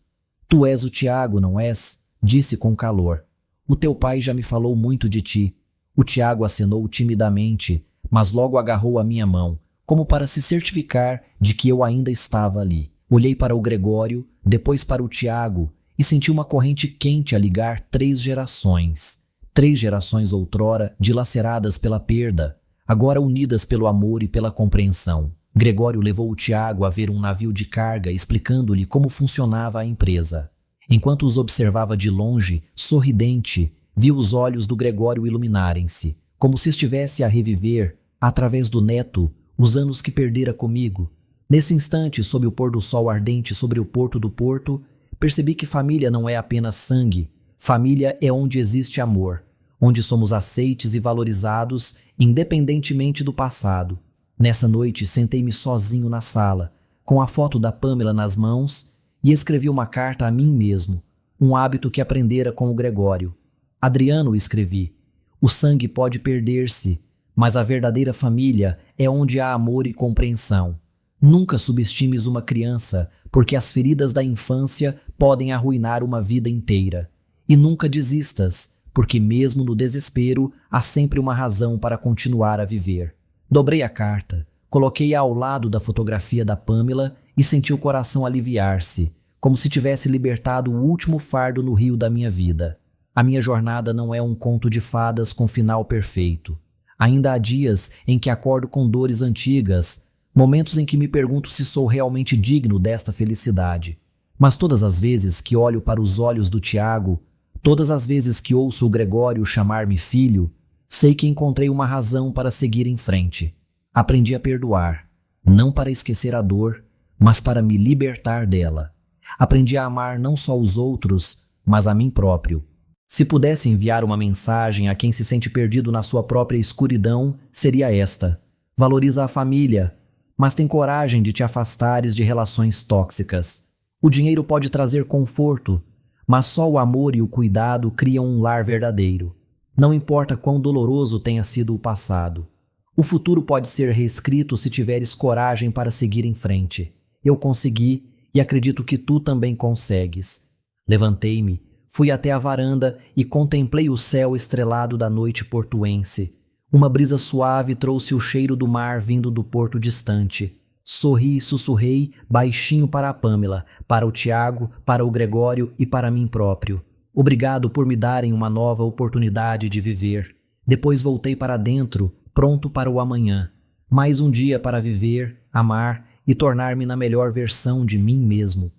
Tu és o Tiago, não és? Disse com calor. O teu pai já me falou muito de ti. O Tiago acenou timidamente, mas logo agarrou a minha mão, como para se certificar de que eu ainda estava ali. Olhei para o Gregório, depois para o Tiago, e senti uma corrente quente a ligar 3 gerações. 3 gerações outrora dilaceradas pela perda, agora unidas pelo amor e pela compreensão. Gregório levou o Tiago a ver um navio de carga, explicando-lhe como funcionava a empresa. Enquanto os observava de longe, sorridente, vi os olhos do Gregório iluminarem-se, como se estivesse a reviver, através do neto, os anos que perdera comigo. Nesse instante, sob o pôr do sol ardente sobre o porto do porto, percebi que família não é apenas sangue. Família é onde existe amor, onde somos aceites e valorizados, independentemente do passado. Nessa noite, sentei-me sozinho na sala, com a foto da Pamela nas mãos, e escrevi uma carta a mim mesmo, um hábito que aprendera com o Gregório. Adriano, escrevi, o sangue pode perder-se, mas a verdadeira família é onde há amor e compreensão. Nunca subestimes uma criança, porque as feridas da infância podem arruinar uma vida inteira. E nunca desistas, porque mesmo no desespero há sempre uma razão para continuar a viver. Dobrei a carta, coloquei-a ao lado da fotografia da Pamela e senti o coração aliviar-se, como se tivesse libertado o último fardo no rio da minha vida. A minha jornada não é um conto de fadas com final perfeito. Ainda há dias em que acordo com dores antigas, momentos em que me pergunto se sou realmente digno desta felicidade. Mas todas as vezes que olho para os olhos do Tiago, todas as vezes que ouço o Gregório chamar-me filho, sei que encontrei uma razão para seguir em frente. Aprendi a perdoar, não para esquecer a dor, mas para me libertar dela. Aprendi a amar não só os outros, mas a mim próprio. Se pudesse enviar uma mensagem a quem se sente perdido na sua própria escuridão, seria esta: valoriza a família, mas tem coragem de te afastares de relações tóxicas. O dinheiro pode trazer conforto, mas só o amor e o cuidado criam um lar verdadeiro. Não importa quão doloroso tenha sido o passado. O futuro pode ser reescrito se tiveres coragem para seguir em frente. Eu consegui e acredito que tu também consegues. Levantei-me, fui até a varanda e contemplei o céu estrelado da noite portuense. Uma brisa suave trouxe o cheiro do mar vindo do porto distante. Sorri e sussurrei baixinho para a Pamela, para o Tiago, para o Gregório e para mim próprio. Obrigado por me darem uma nova oportunidade de viver. Depois voltei para dentro, pronto para o amanhã. Mais um dia para viver, amar e tornar-me na melhor versão de mim mesmo.